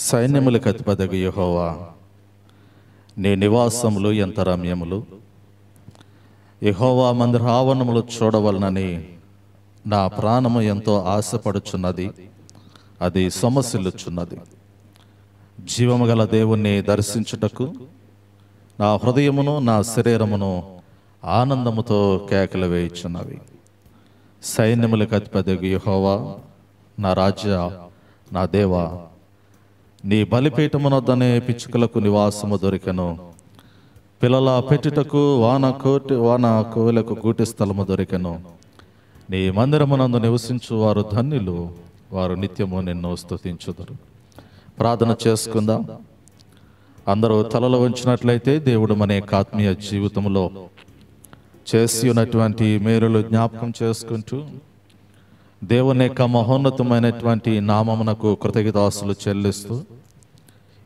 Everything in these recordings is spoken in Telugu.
సైన్యములకు అధిపతియగు యెహోవా, నీ నివాసములు ఎంత రమ్యములు. యెహోవా మందిర ఆవరణములు చూడవలనని నా ప్రాణము ఎంతో ఆశపడుచున్నది, అది సొమ్మసిల్లుచున్నది. జీవము గల దేవుణ్ణి దర్శించుటకు నా హృదయమును నా శరీరమును ఆనందముతో కేకలు వేయుచున్నవి. సైన్యములకు అధిపతియగు యెహోవా, నా రాజా, నా దేవా, నీ బలిపీఠమునొద్దనే పిచ్చుకలకు నివాసము దొరికెను. పిల్లల పెట్టుటకు వాన కోవెలకు గూటి స్థలము దొరికెను. నీ మందిరమునందు నివసించు వారు ధన్యులు, వారు నిత్యము నిన్ను స్తుతించుదురు. ప్రార్థన చేసుకుందాం. అందరూ తలలు వంచినట్లయితే దేవుడు మన యొక్క ఆత్మీయ జీవితంలో చేసి ఉన్నటువంటి మేలులు జ్ఞాపకం చేసుకుంటూ దేవుని యొక్క మహోన్నతమైనటువంటి నామమునకు కృతజ్ఞతాస్తులు చెల్లిస్తూ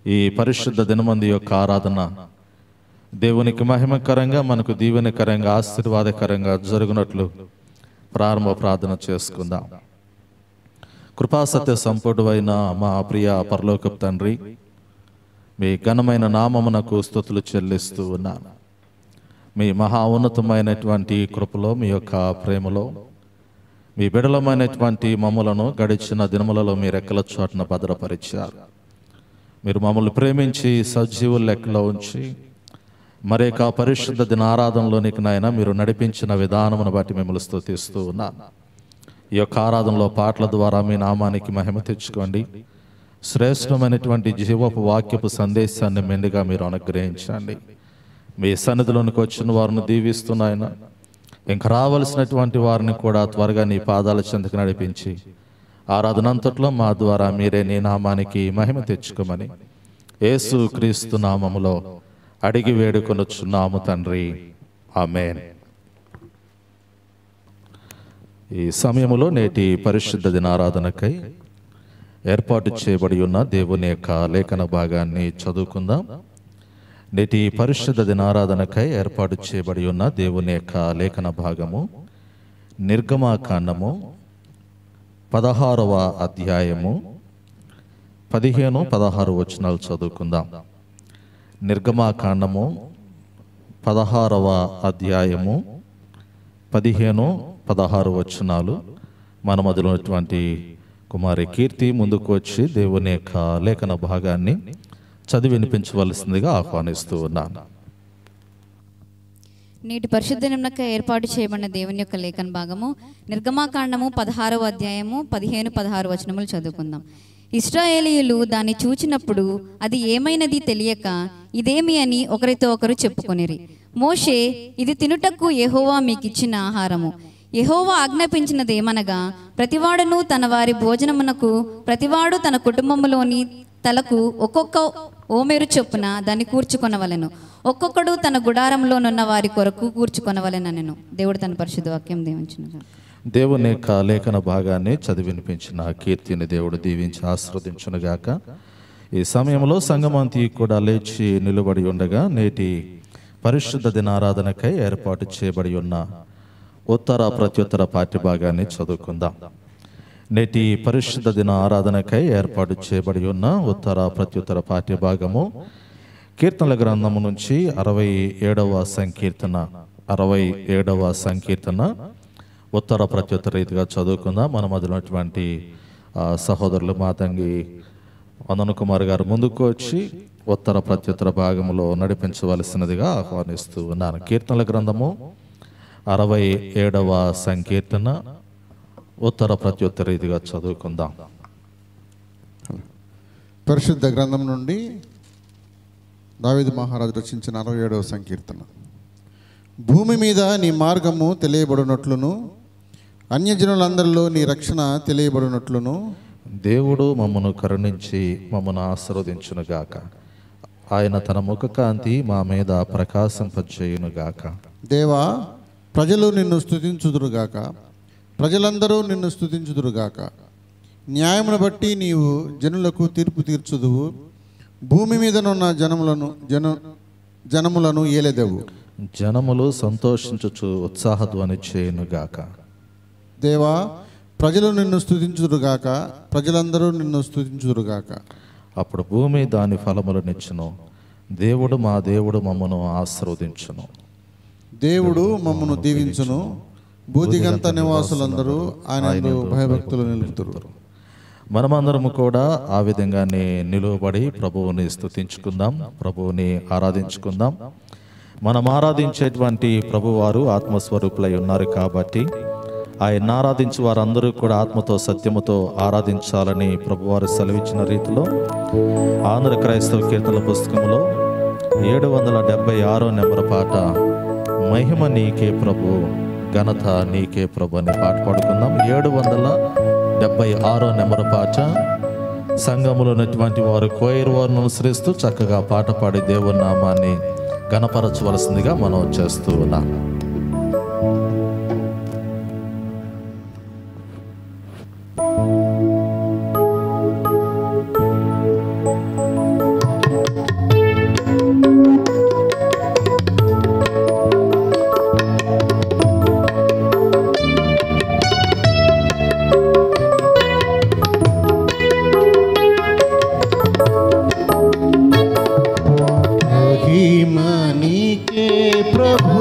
ఈ పరిశుద్ధ దినమంది యొక్క ఆరాధన దేవునికి మహిమకరంగా, మనకు దీవెనకరంగా, ఆశీర్వాదకరంగా జరుగునట్లు ప్రారంభ ప్రార్థన చేసుకుందాం. కృపాసత్య సంపూర్ణమైన మా ప్రియ పరలోకపు తండ్రి, మీ ఘనమైన నామమునకు స్తుతులు చెల్లిస్తూ ఉన్నాను. మీ మహా ఉన్నతమైనటువంటి కృపలో, మీ యొక్క ప్రేమలో, మీ బిడలమైనటువంటి మమ్మలను గడిచిన దినములలో మీ రెక్కల చోటున భద్రపరిచారు. మీరు మమ్మల్ని ప్రేమించి సజీవుల లెక్కలో ఉంచి మరేక పరిశుద్ధ దిన ఆరాధనలోనికి నాయన మీరు నడిపించిన విధానమును బట్టి మిమ్మల్ని స్తుతిస్తూ ఉన్నాను. ఈ యొక్క ఆరాధనలో పాటల ద్వారా మీ నామానికి మహిమ తెచ్చుకోండి. శ్రేష్టమైనటువంటి జీవపు వాక్యపు సందేశాన్ని మెండుగా మీరు అనుగ్రహించండి. మీ సన్నిధిలోనికి వచ్చిన వారిని దీవిస్తున్నాయన, ఇంక రావలసినటువంటి వారిని కూడా త్వరగా నీ పాదాల చెంతకు నడిపించి ఆరాధన అంతట్లో మా ద్వారా మీరే నీ నామానికి మహిమ తెచ్చుకోమని యేసు క్రీస్తు నామములో అడిగి వేడుకొనుచున్నాము తండ్రి, ఆమేన్. ఈ సమయములో నేటి పరిశుద్ధ దినారాధనకై ఏర్పాటు చేయబడి ఉన్న దేవుని యొక్క లేఖన భాగాన్ని చదువుకుందాం. నేటి పరిశుద్ధ దినారాధనకై ఏర్పాటు చేయబడి ఉన్న దేవుని యొక్క లేఖన భాగము నిర్గమాకాండము 16వ అధ్యాయము 15-16 వచనాలు చదువుకుందాం. నిర్గమాకాండము 16వ అధ్యాయము 15-16 వచనాలు. మన మధ్యలో ఉన్నటువంటి కుమారి కీర్తి ముందుకు వచ్చి దేవుని యొక్క లేఖన భాగాన్ని చదివి వినిపించవలసిందిగా ఆహ్వానిస్తూ ఉన్నాను. నేటి పరిశుద్ధ నిమ్మక ఏర్పాటు చేయబడిన దేవుని యొక్క లేఖన భాగము నిర్గమాకాండము 16వ అధ్యాయము 15-16 వచనములు చదువుకుందాం. ఇశ్రాయేలీయులు దాన్ని చూచినప్పుడు అది ఏమైనది తెలియక ఇదేమి అని ఒకరితో ఒకరు చెప్పుకొనిరి. మోషే, ఇది తినుటకు యెహోవా మీకిచ్చిన ఆహారము. యెహోవా ఆజ్ఞాపించినదేమనగా, ప్రతివాడును తన వారి భోజనమునకు ప్రతివాడు తన కుటుంబములోని తలకు ఒక్కొక్క ఓమెరు చొప్పున దాన్ని కూర్చుకొనవలెను. ఒక్కొక్కడు తన గుడారంలోనున్న వారి కొరకు కూర్చుకొనవలెననెను. దేవుడు తన పరిశుద్ధ వాక్యం దీవించును. దేవుని యొక్క లేఖన భాగాన్ని చదివి వినిపించిన కీర్తిని దేవుడు దీవించి ఆశీర్వదించునుగాక. ఈ సమయంలో సంగమంతి కూడా లేచి నిలబడి ఉండగా నేటి పరిశుద్ధ దినారాధనకై ఏర్పాటు చేయబడి ఉన్న ఉత్తర ప్రత్యుత్తర పాఠ్య భాగాన్ని చదువుకుందాం. నేటి పరిశుద్ధ దిన ఆరాధనకై ఏర్పాటు చేయబడి ఉన్న ఉత్తర ప్రత్యుత్తర పాఠ్య భాగము కీర్తనల గ్రంథము నుంచి 67వ సంకీర్తన ఉత్తర ప్రత్యుత్తర రీతిగా చదువుకుందాం. మన మధ్యలోటువంటి సహోదరులు మాతంగి వందన కుమార్ గారు ముందుకు వచ్చి ఉత్తర ప్రత్యుత్తర భాగంలో నడిపించవలసినదిగా ఆహ్వానిస్తూ ఉన్నాను. కీర్తనల గ్రంథము 67వ సంకీర్తన ఉత్తర ప్రత్యుత్తర రీతిగా చదువుకుందాం. పరిశుద్ధ గ్రంథం నుండి దావీదు మహారాజు రచించిన 67వ సంకీర్తన. భూమి మీద నీ మార్గము తెలియబడినట్లును అన్యజనులందరిలో నీ రక్షణ తెలియబడినట్లును దేవుడు మమ్మను కరుణించి మమ్మను ఆశీర్వదించునుగాక. ఆయన తన ముఖకాంతి మా మీద ప్రకాశింపజేయునుగాక. దేవా, ప్రజలు నిన్ను స్తుతించుదురుగాక, ప్రజలందరూ నిన్ను స్తుతించుదురుగాక. న్యాయమును బట్టి నీవు జనులకు తీర్పు తీర్చుదువు, భూమి మీదనున్న జనములను ఏలెదవు. జనములు సంతోషించుచు ఉత్సాహధ్వని చేయునుగాక. దేవా, ప్రజలు నిన్ను స్తుతించుదురుగాక, ప్రజలందరూ నిన్ను స్తుతించుదురుగాక. అప్పుడు భూమి దాని ఫలములనిచ్చును. దేవుడు మా దేవుడు మమ్మను ఆశీర్వదించును. దేవుడు మమ్మను దీవించును. బూదిగంత నివాసులందరూ ఆయన భయభక్తులు నిలుపుతారు. మనమందరము కూడా ఆ విధంగానే నిలువబడి ప్రభువుని స్తుతించుకుందాం, ప్రభువుని ఆరాధించుకుందాం. మనం ఆరాధించేటువంటి ప్రభువారు ఆత్మస్వరూపులై ఉన్నారు కాబట్టి ఆయన ఆరాధించే వారందరూ కూడా ఆత్మతో సత్యముతో ఆరాధించాలని ప్రభువారు సెలవిచ్చిన రీతిలో ఆంధ్ర క్రైస్తవ కీర్తనల పుస్తకంలో 776 నెంబర్ పాట మహిమ నీకే ప్రభు, ఘనత నీకే ప్రభు అనే పాట పాడుకుందాం. 776 నెంబర్ పాట. సంఘములో ఉన్నటువంటి వారు కోయిర్ వారిని అనుసరిస్తూ చక్కగా పాట పాడి దేవుని నామాన్ని ఘనపరచవలసిందిగా మనం చేస్తూ ఉన్నాం. మహిమ నీకే ప్రభు,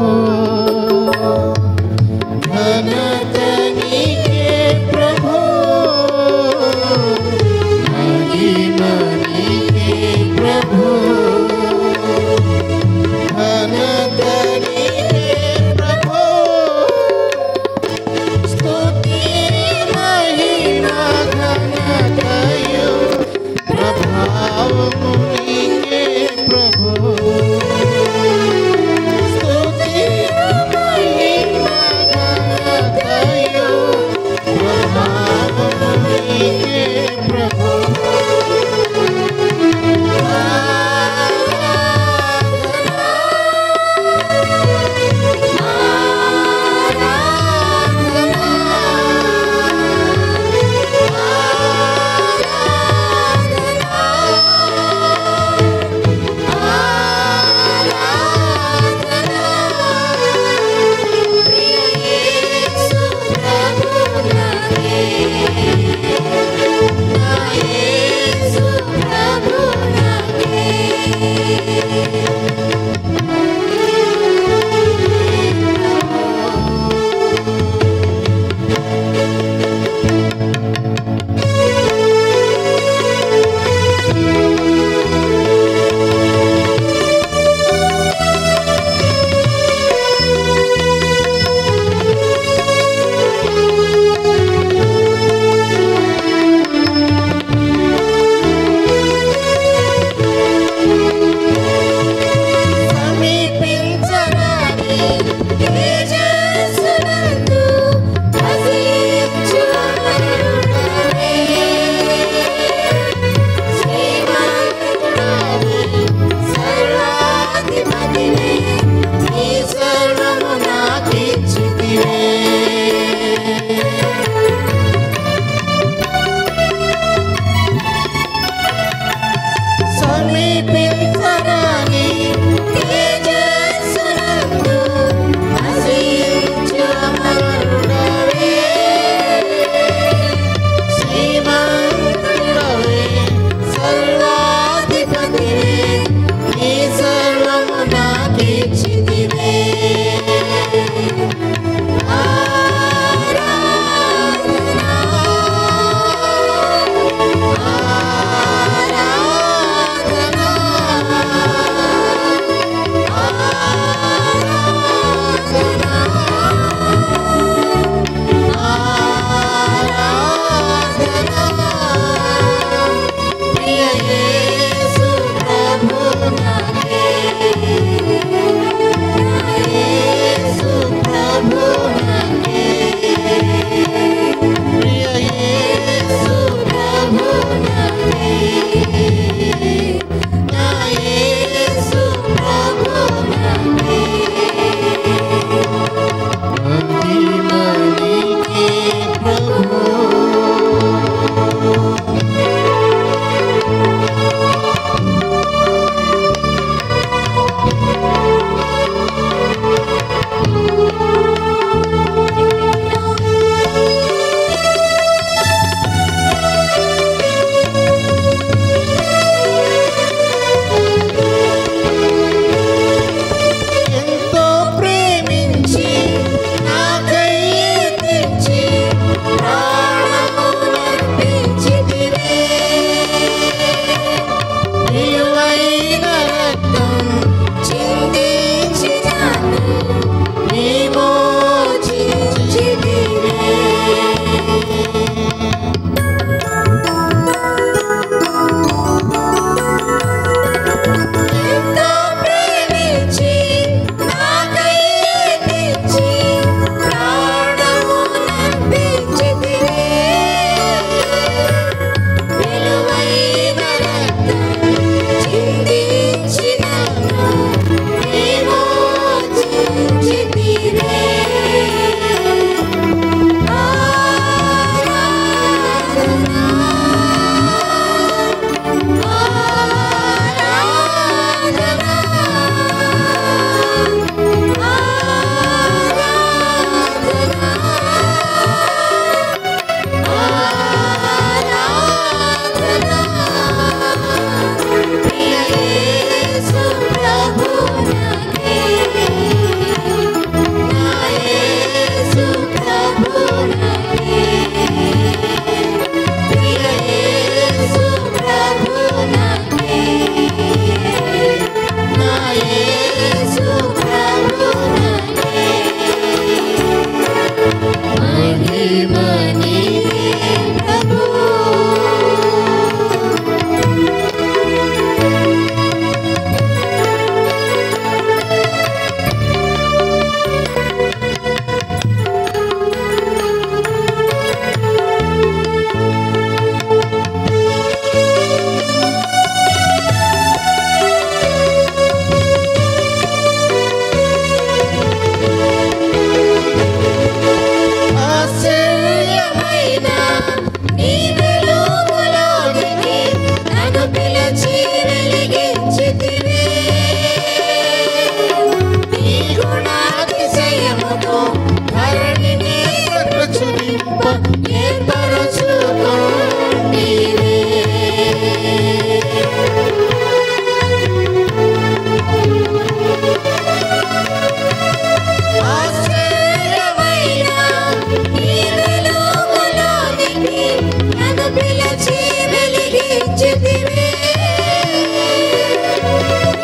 నిలచి వెలిగించితివి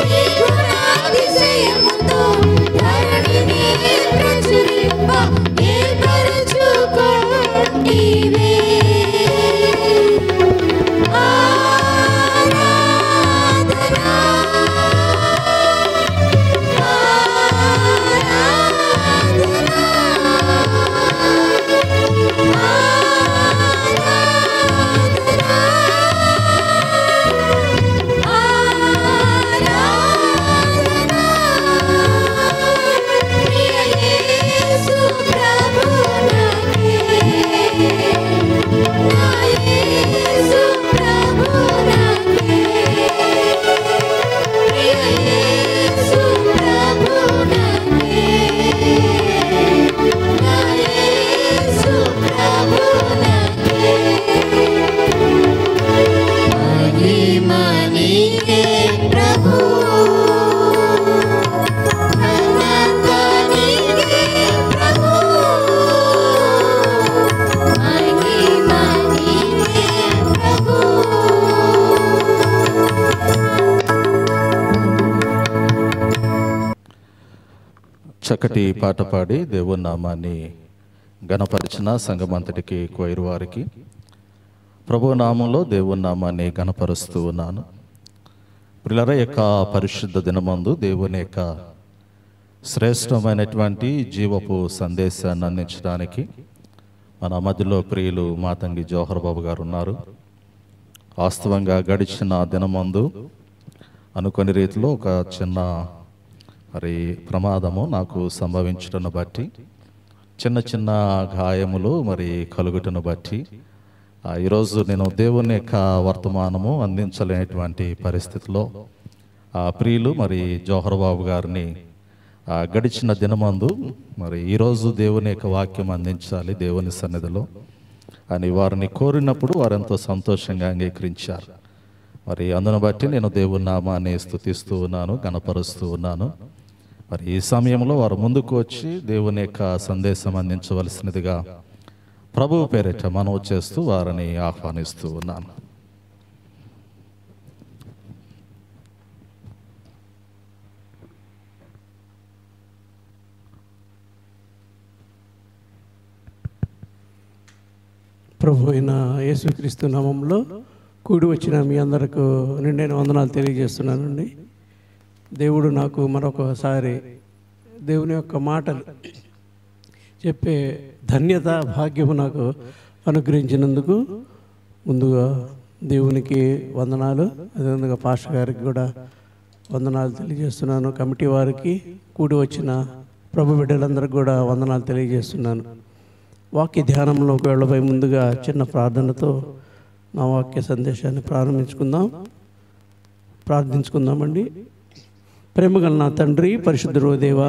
నీ గుణాతిశయముతో ధరణిని ప్రచురింప ఏర్పరచుకొంటివే. చక్కటి పాట పాడి దేవుని నామాన్ని గణపరిచిన సంఘమంతటికి కోయిరు వారికి ప్రభు నామంలో దేవుని నామాన్ని గణపరుస్తూ ఉన్నాను. ప్రియులారా, యొక్క పరిశుద్ధ దినమందు దేవుని యొక్క శ్రేష్టమైనటువంటి జీవపు సందేశాన్ని అందించడానికి మన మధ్యలో ప్రియులు మాతంగి జోహర్ బాబు గారు ఉన్నారు. వాస్తవంగా గడిచిన దినమందు అనుకోని రీతిలో ఒక చిన్న ప్రమాదము నాకు సంభవించటను బట్టి చిన్న చిన్న గాయములు కలుగుటను బట్టి ఈరోజు నేను దేవుని యొక్క వర్తమానము అందించలేనటువంటి పరిస్థితిలో ప్రియులు జోహర్ బాబు గారిని గడిచిన దినమందు ఈరోజు దేవుని యొక్క వాక్యం అందించాలి దేవుని సన్నిధిలో అని వారిని కోరినప్పుడు వారెంతో సంతోషంగా అంగీకరించారు. అందును బట్టి నేను దేవుని నామాన్ని స్తుతిస్తూ ఉన్నాను, గణపరుస్తూ ఉన్నాను. ఈ సమయంలో వారు ముందుకు వచ్చి దేవుని యొక్క సందేశం అందించవలసినదిగా ప్రభువు పేరిట మనవి చేస్తూ వారిని ఆహ్వానిస్తూ ఉన్నాను. ప్రభు అయిన యేసుక్రీస్తు నామంలో కూడి వచ్చిన మీ అందరికీ నిండైన వందనాలు తెలియజేస్తున్నానండి. దేవుడు నాకు మరొకసారి దేవుని యొక్క మాటలు చెప్పే ధన్యత భాగ్యము నాకు అనుగ్రహించినందుకు ముందుగా దేవునికి వందనాలు, అదేవిధంగా పాస్టర్ గారికి కూడా వందనాలు తెలియజేస్తున్నాను. కమిటీ వారికి, కూడి వచ్చిన ప్రభు బిడ్డలందరికీ కూడా వందనాలు తెలియజేస్తున్నాను. వాక్య ధ్యానంలోకి వెళ్ళబోయే ముందుగా చిన్న ప్రార్థనతో నా వాక్య సందేశాన్ని ప్రార్థించుకుందామండి. ప్రేమగల నా తండ్రి, పరిశుద్ధ దేవా,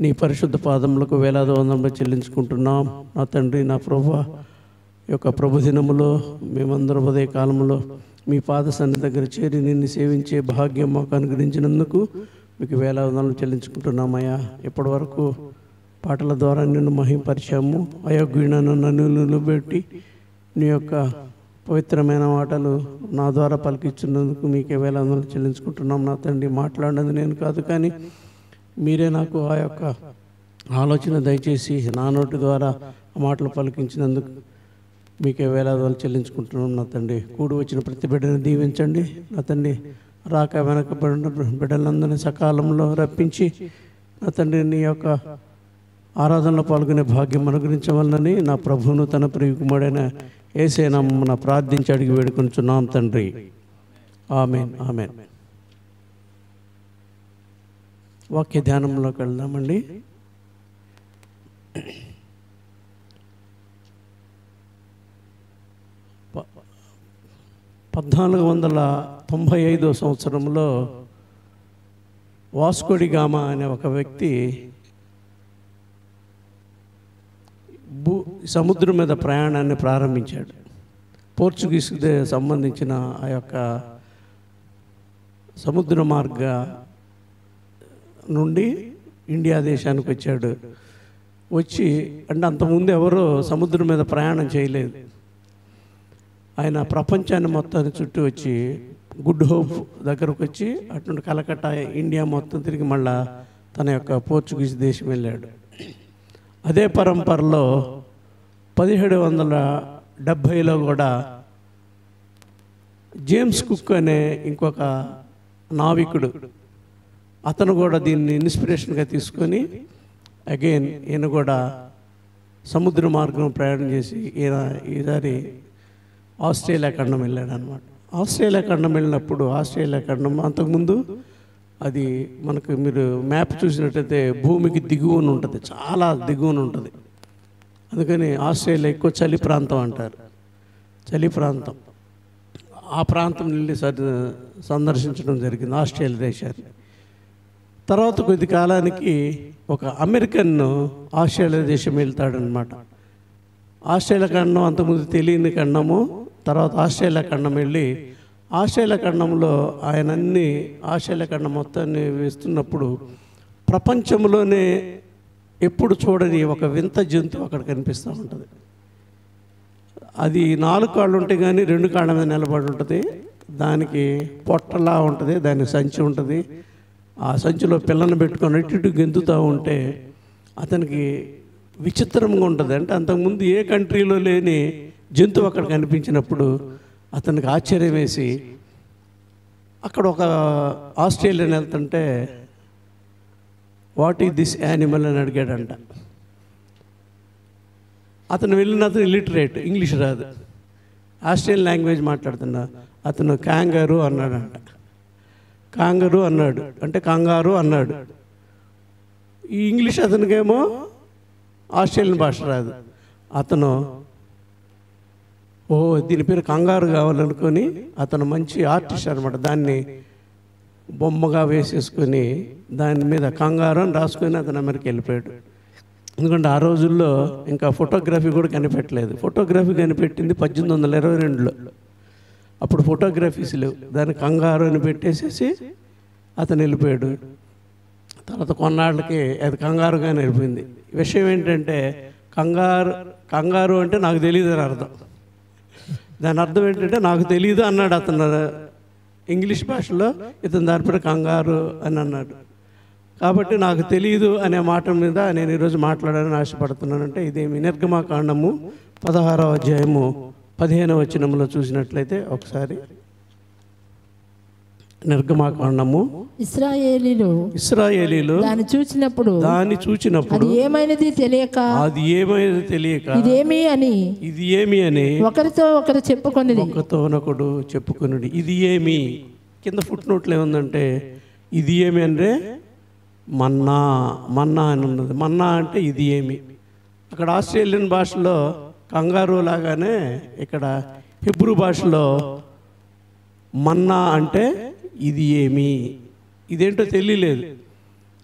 నీ పరిశుద్ధ పాదములకు వేలాది వందనములు చెల్లించుకుంటున్నాం. నా తండ్రి, నా ప్రభువా, యొక్క ప్రభు దినములో మేమందరం ఉదయ కాలంలో మీ పాద సన్నిధి దగ్గర చేరి నిన్ను సేవించే భాగ్యం మాకు అనుగ్రహించినందుకు మీకు వేలాది వందనములు చెల్లించుకుంటున్నామయ్యా. ఇప్పటి వరకు పాటల ద్వారా నిన్ను మహింపరిచాము. అయోగ్యుడైన నన్ను నిలబెట్టి నీ యొక్క పవిత్రమైన మాటలు నా ద్వారా పలికించినందుకు మీకే వేల వందనములు చెల్లించుకుంటున్నాం. నా తండ్రి, మాట్లాడినది నేను కాదు, కానీ మీరే నాకు ఆ యొక్క ఆలోచన దయచేసి నా నోటి ద్వారా ఆ మాటలు పలికించినందుకు మీకే వేలాది వందనములు చెల్లించుకుంటున్నాం. నా తండ్రి, కూడి వచ్చిన ప్రతి బిడ్డను దీవించండి. నా తండ్రి, రాక వెనకబడిన బిడ్డలందరినీ సకాలంలో రప్పించి నా తండ్రి నీ యొక్క ఆరాధనలో పాల్గొనే భాగ్యం అనుగ్రహించవలనని నా ప్రభువును తన ప్రియకుమారుడైన యేసే నామమున ప్రార్థించి అడిగి వేడుకొనుచున్నాం తండ్రి. ఆమేన్, ఆమేన్. వాక్య ధ్యానంలోకి వెళ్దామండి. ప 1495 సంవత్సరంలో వాస్కోడి గామా అనే ఒక వ్యక్తి సముద్రం మీద ప్రయాణాన్ని ప్రారంభించాడు. పోర్చుగీస్కి సంబంధించిన ఆ యొక్క సముద్ర మార్గ నుండి ఇండియా దేశానికి వచ్చాడు. వచ్చి అంటే అంతకుముందు ఎవరో సముద్రం మీద ప్రయాణం చేయలేదు. ఆయన ప్రపంచాన్ని మొత్తాన్ని చుట్టూ వచ్చి గుడ్ హోప్ దగ్గరకు వచ్చి అటు కలకత్తా ఇండియా మొత్తం తిరిగి మళ్ళా తన యొక్క పోర్చుగీస్ దేశం వెళ్ళాడు. అదే పరంపరలో 1770లో కూడా జేమ్స్ కుక్ అనే ఇంకొక నావికుడు, అతను కూడా దీన్ని ఇన్స్పిరేషన్గా తీసుకొని అగైన్ ఈయన కూడా సముద్ర మార్గం ప్రయాణం చేసి ఈసారి ఆస్ట్రేలియా ఖండం వెళ్ళాడు అనమాట. ఆస్ట్రేలియా ఖండం వెళ్ళినప్పుడు ఆస్ట్రేలియా ఖండం అంతకుముందు అది మనకు మీరు మ్యాప్ చూసినట్టయితే భూమికి దిగువన ఉంటుంది, చాలా దిగువన ఉంటుంది. అందుకని ఆస్ట్రేలియా ఎక్కువ చలి ప్రాంతం అంటారు, చలి ప్రాంతం. ఆ ప్రాంతం వెళ్ళి సందర్శించడం జరిగింది ఆస్ట్రేలియా దేశాన్ని. తర్వాత కొద్ది కాలానికి ఒక అమెరికన్ ఆస్ట్రేలియా దేశం వెళ్తాడనమాట. ఆస్ట్రేలియా ఖండం అంతకుముందు తెలియని ఖండము, తర్వాత ఆస్ట్రేలియా ఖండం వెళ్ళి ఆస్ట్రేలియా ఖండంలో ఆయన అన్ని ఆస్ట్రేలియా ఖండం మొత్తాన్ని వేస్తున్నప్పుడు ప్రపంచంలోనే ఎప్పుడు చూడని ఒక వింత జంతువు అక్కడ కనిపిస్తూ ఉంటుంది. అది 4 కాళ్ళు ఉంటాయి కానీ 2 కాళ్ళ మీద నిలబడి ఉంటుంది. దానికి పొట్టలా ఉంటుంది, దానికి సంచి ఉంటుంది. ఆ సంచిలో పిల్లను పెట్టుకొని ఇటు గెంతుతూ ఉంటే అతనికి విచిత్రంగా ఉంటుంది. అంటే అంతకుముందు ఏ కంట్రీలో లేని జంతువు అక్కడ కనిపించినప్పుడు అతనికి ఆశ్చర్యం వేసి అక్కడ ఒక ఆస్ట్రేలియన్ వెళ్తుంటే వాట్ ఈజ్ దిస్ యానిమల్ అని అడిగాడంట. అతను అతను ఇల్లిటరేట్, ఇంగ్లీష్ రాదు, ఆస్ట్రేలియన్ లాంగ్వేజ్ మాట్లాడుతున్నా. అతను క్యాంగారు అన్నాడంట. కాంగరు అన్నాడు, అంటే కంగారు అన్నాడు. ఈ ఇంగ్లీష్ అతనికేమో ఆస్ట్రేలియన్ భాష రాదు. అతను దీని పేరు కంగారు కావాలనుకొని అతను మంచి ఆర్టిస్ట్ అనమాట, దాన్ని బొమ్మగా వేసేసుకొని దాని మీద కంగారు అని రాసుకొని అతను అమెరికా వెళ్ళిపోయాడు. ఎందుకంటే ఆ రోజుల్లో ఇంకా ఫోటోగ్రఫీ కూడా కనిపెట్టలేదు. ఫోటోగ్రఫీ కనిపెట్టింది 1822లో. అప్పుడు ఫోటోగ్రఫీస్ లేవు. దాన్ని కంగారు అని పెట్టేసేసి అతను వెళ్ళిపోయాడు. తర్వాత కొన్నాళ్ళకి అది కంగారుగానే వెళ్ళిపోయింది. విషయం ఏంటంటే కంగారు అంటే నాకు తెలియదు అని అర్థం. దాని అర్థం ఏంటంటే నాకు తెలియదు అన్నాడు అతను ఇంగ్లీష్ భాషలో. ఇతను దానిపై కంగారు అని అన్నాడు. కాబట్టి నాకు తెలియదు అనే మాట మీద నేను ఈరోజు మాట్లాడాలని ఆశపడుతున్నానంటే ఇదేమి నిర్గమాకాండము 16వ అధ్యాయము 15వ వచనంలో చూసినట్లయితే ఒకసారి నిర్గమాకాండము ఇశ్రాయేలీలు దాన్ని చూచినప్పుడు అది ఏమైనది తెలియక ఇది ఏమి అని ఒకరితో ఒకరు చెప్పుకొనుడి. ఇది ఏమి కింద ఫుట్ నోట్లో ఏముందంటే ఇది ఏమి అంటే మన్నా అని ఉన్నది. మన్నా అంటే ఇది ఏమి. అక్కడ ఆస్ట్రేలియన్ భాషలో కంగారు లాగానే ఇక్కడ హిబ్రూ భాషలో మన్నా అంటే ఇది ఏమి. ఇదేంటో తెలియలేదు,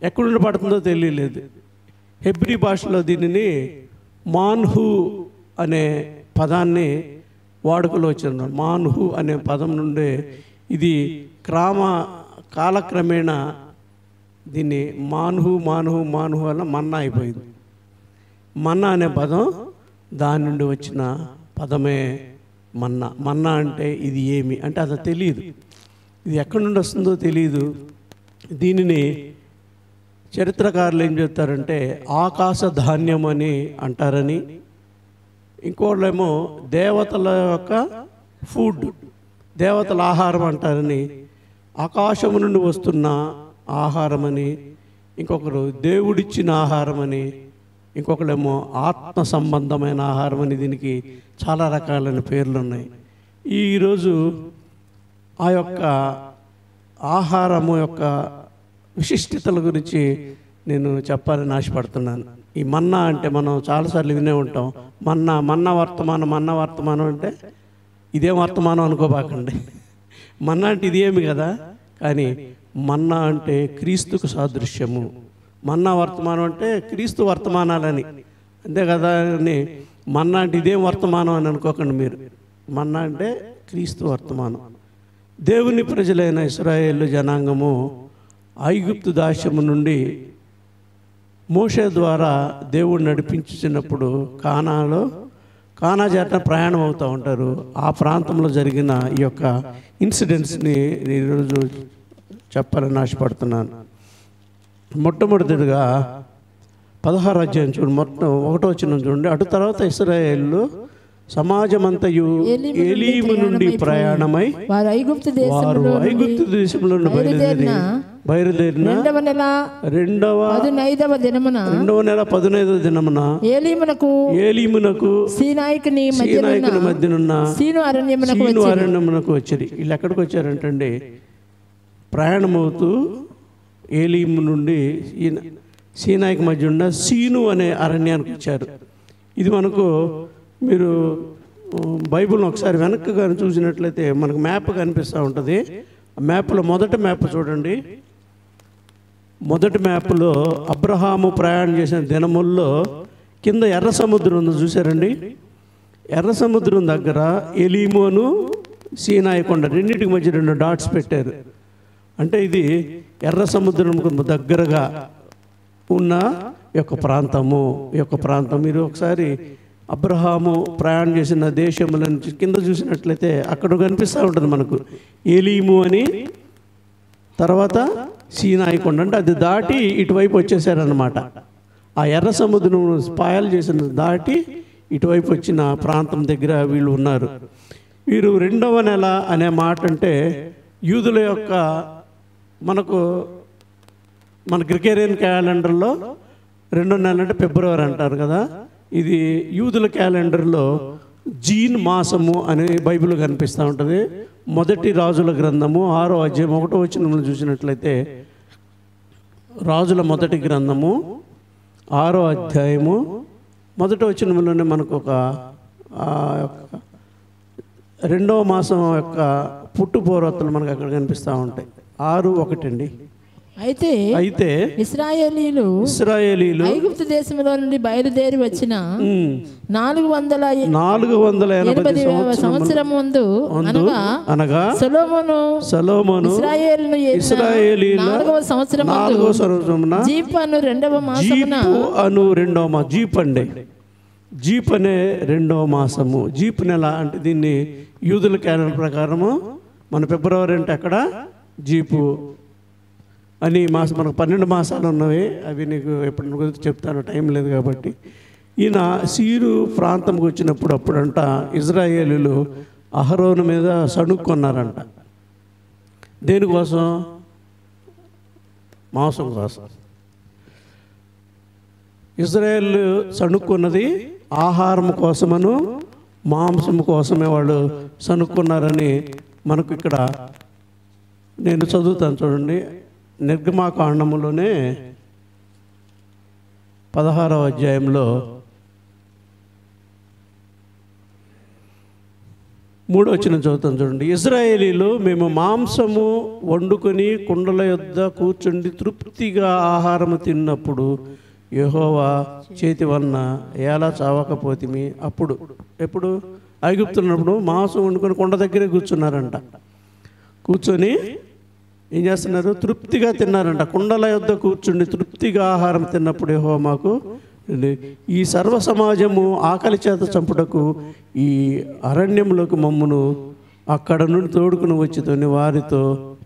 ఎక్కడుండి పడుతుందో తెలియలేదు. హెబ్రీ భాషలో దీనిని మాన్హు అనే పదాన్ని వాడుకలో వచ్చిన మాన్హు అనే పదం నుండి ఇది కాలక్రమేణా దీన్ని మాన్హు వల్ల మన్నా అయిపోయింది. మన్నా అనే పదం దాని నుండి వచ్చిన పదమే మన్నా అంటే ఇది ఏమి అంటే అది తెలియదు, ఇది ఎక్కడి నుండి వస్తుందో తెలియదు. దీనిని చరిత్రకారులు ఏం చెప్తారంటే ఆకాశ ధాన్యం అని అంటారని, ఇంకోళ్ళేమో దేవతల యొక్క ఫుడ్, దేవతల ఆహారం అంటారని, ఆకాశము నుండి వస్తున్న ఆహారం అని, ఇంకొకరు దేవుడిచ్చిన ఆహారం అని, ఇంకొకరేమో ఆత్మ సంబంధమైన ఆహారం అని. దీనికి చాలా రకాలైన పేర్లు ఉన్నాయి. ఈరోజు ఆ యొక్క ఆహారము యొక్క విశిష్టతల గురించి నేను చెప్పాలని ఆశపడుతున్నాను. ఈ మన్నా అంటే మనం చాలాసార్లు వినే ఉంటాం. మన్నా వర్తమానం అంటే ఇదేం వర్తమానం అనుకోబాకండి. మన్నా అంటే ఇది ఏమి కదా, కానీ మన్నా అంటే క్రీస్తుకు సాదృశ్యము. మన్నా వర్తమానం అంటే క్రీస్తు వర్తమానాలని, అంతే కదా అని. మన్నా అంటే ఇదేం వర్తమానం అని అనుకోకండి మీరు. మన్నా అంటే క్రీస్తు వర్తమానం. దేవుని ప్రజలైన ఇశ్రాయేలు జనాంగము ఐగుప్తు దాస్యము నుండి మోషే ద్వారా దేవుడు నడిపించినప్పుడు కానాజాట ప్రయాణం అవుతూ ఉంటారు. ఆ ప్రాంతంలో జరిగిన ఈ యొక్క ఇన్సిడెంట్స్ని ఈరోజు చెప్పాలని ఆశపడుతున్నాను. మొట్టమొదటిగా 16వ అధ్యాయం చూడండి, మొత్తం 1వ వచనం చూడండి. అటు తర్వాత ఇశ్రాయేలు సమాజమంతయు ఏలీము నుండి ప్రయాణమై వారు ఐగుప్తు దేశంలో బయలుదేరిన రెండవ నెల 15వ దినమున ఏలీమునకు సీనాయికుని మధ్యనున్న సీను అరణ్యమునకు వచ్చారు. వీళ్ళు ఎక్కడికి వచ్చారంటే ప్రయాణమవుతూ ఏలీము నుండి సీనాయికి మధ్య ఉన్న సీను అనే అరణ్యానికి వచ్చారు. ఇది మనకు మీరు బైబిల్ని ఒకసారి వెనక్కి కానీ చూసినట్లయితే మనకు మ్యాప్ కనిపిస్తూ ఉంటుంది. ఆ మ్యాప్లో మొదటి మ్యాప్ చూడండి. మొదటి మ్యాప్లో అబ్రహాము ప్రయాణం చేసిన దినముల్లో కింద ఎర్ర సముద్రం ఉంది చూసారండి. ఎర్ర సముద్రం దగ్గర ఎలీమోను సీనాయి కొండ రెండింటికి మధ్య 2 డాట్స్ పెట్టారు. అంటే ఇది ఎర్ర సముద్రంకు దగ్గరగా ఉన్న యొక్క ప్రాంతం. మీరు ఒకసారి అబ్రహాము ప్రయాణం చేసిన దేశముల నుంచి కింద చూసినట్లయితే అక్కడ కనిపిస్తూ ఉంటుంది మనకు ఏలీము అని, తర్వాత సీనాయి కొండ. అంటే అది దాటి ఇటువైపు వచ్చేసారనమాట. ఆ ఎర్ర సముద్రం స్పాయల్ చేసిన దాటి ఇటువైపు వచ్చిన ప్రాంతం దగ్గర వీళ్ళు ఉన్నారు. వీరు 2వ నెల అనే మాట అంటే యూదుల యొక్క మన గ్రిగేరియన్ క్యాలెండర్లో 2వ నెల అంటే ఫిబ్రవరి అంటారు కదా. ఇది యూదుల క్యాలెండర్లో జీన్ మాసము అనే బైబిల్ కనిపిస్తూ ఉంటుంది. మొదటి రాజుల గ్రంథము 6వ అధ్యాయం 1వ వచనంలో చూసినట్లయితే రాజుల మొదటి గ్రంథము 6వ అధ్యాయము 1వ వచనంలోనే మనకు ఒక 2వ మాసం యొక్క పుట్టుపూర్వతలు మనకు అక్కడ కనిపిస్తూ ఉంటాయి. 6:1 అండి. అయితే ఇశ్రాయేలీలు ఐగుప్తు దేశంలో నుండి బయలుదేరి వచ్చిన 480వ సంవత్సరం ముందు అనగా సొలొమోను ఇశ్రాయేలీయుల 4వ సంవత్సరమున జీప్ అను 2వ మాసమున జీప్ అనే 2వ మాసము. జీప్ నెల అంటే దీన్ని యూదుల క్యాలెండర్ ప్రకారము మన ఫిబ్రవరి అంటే అక్కడ జీపు అని మాసం. మనకు 12 మాసాలు ఉన్నవి. అవి నీకు ఎప్పుడు గురించి చెప్తాను, టైం లేదు కాబట్టి. ఈయన సీరు ప్రాంతంకి వచ్చినప్పుడు అప్పుడంట ఇజ్రాయేలీలు అహరోను మీద సణుక్కున్నారంట. దేనికోసం? మాంసం కోసం. ఇజ్రాయేల్ సణుక్కున్నది ఆహారం కోసమను మాంసం కోసమే వాళ్ళు సణుక్కున్నారని మనకు ఇక్కడ నేను చదువుతాను చూడండి. నిర్గమాకాండములోనే 16వ అధ్యాయంలో 3వ వచనం చదువుతాను చూడండి. ఇశ్రాయేలీలు మేము మాంసము వండుకొని కుండల యొద్ద కూర్చుండి తృప్తిగా ఆహారము తిన్నప్పుడు యెహోవా చేతి వలన ఎలా చావకపోతిమి. ఎప్పుడు ఐగుప్తున్నప్పుడు మాంసం వండుకొని కొండ దగ్గరే కూర్చున్నారంట. కూర్చొని ఏం చేస్తున్నారు? తృప్తిగా తిన్నారంట. కుండల యొద్ద కూర్చుండి తృప్తిగా ఆహారం తిన్నప్పుడు యెహోవా మాకు ఈ సర్వ సమాజము ఆకలి చేత చంపుటకు ఈ అరణ్యంలోకి మమ్మును అక్కడ నుండి తోడుకుని వచ్చితోని వారితో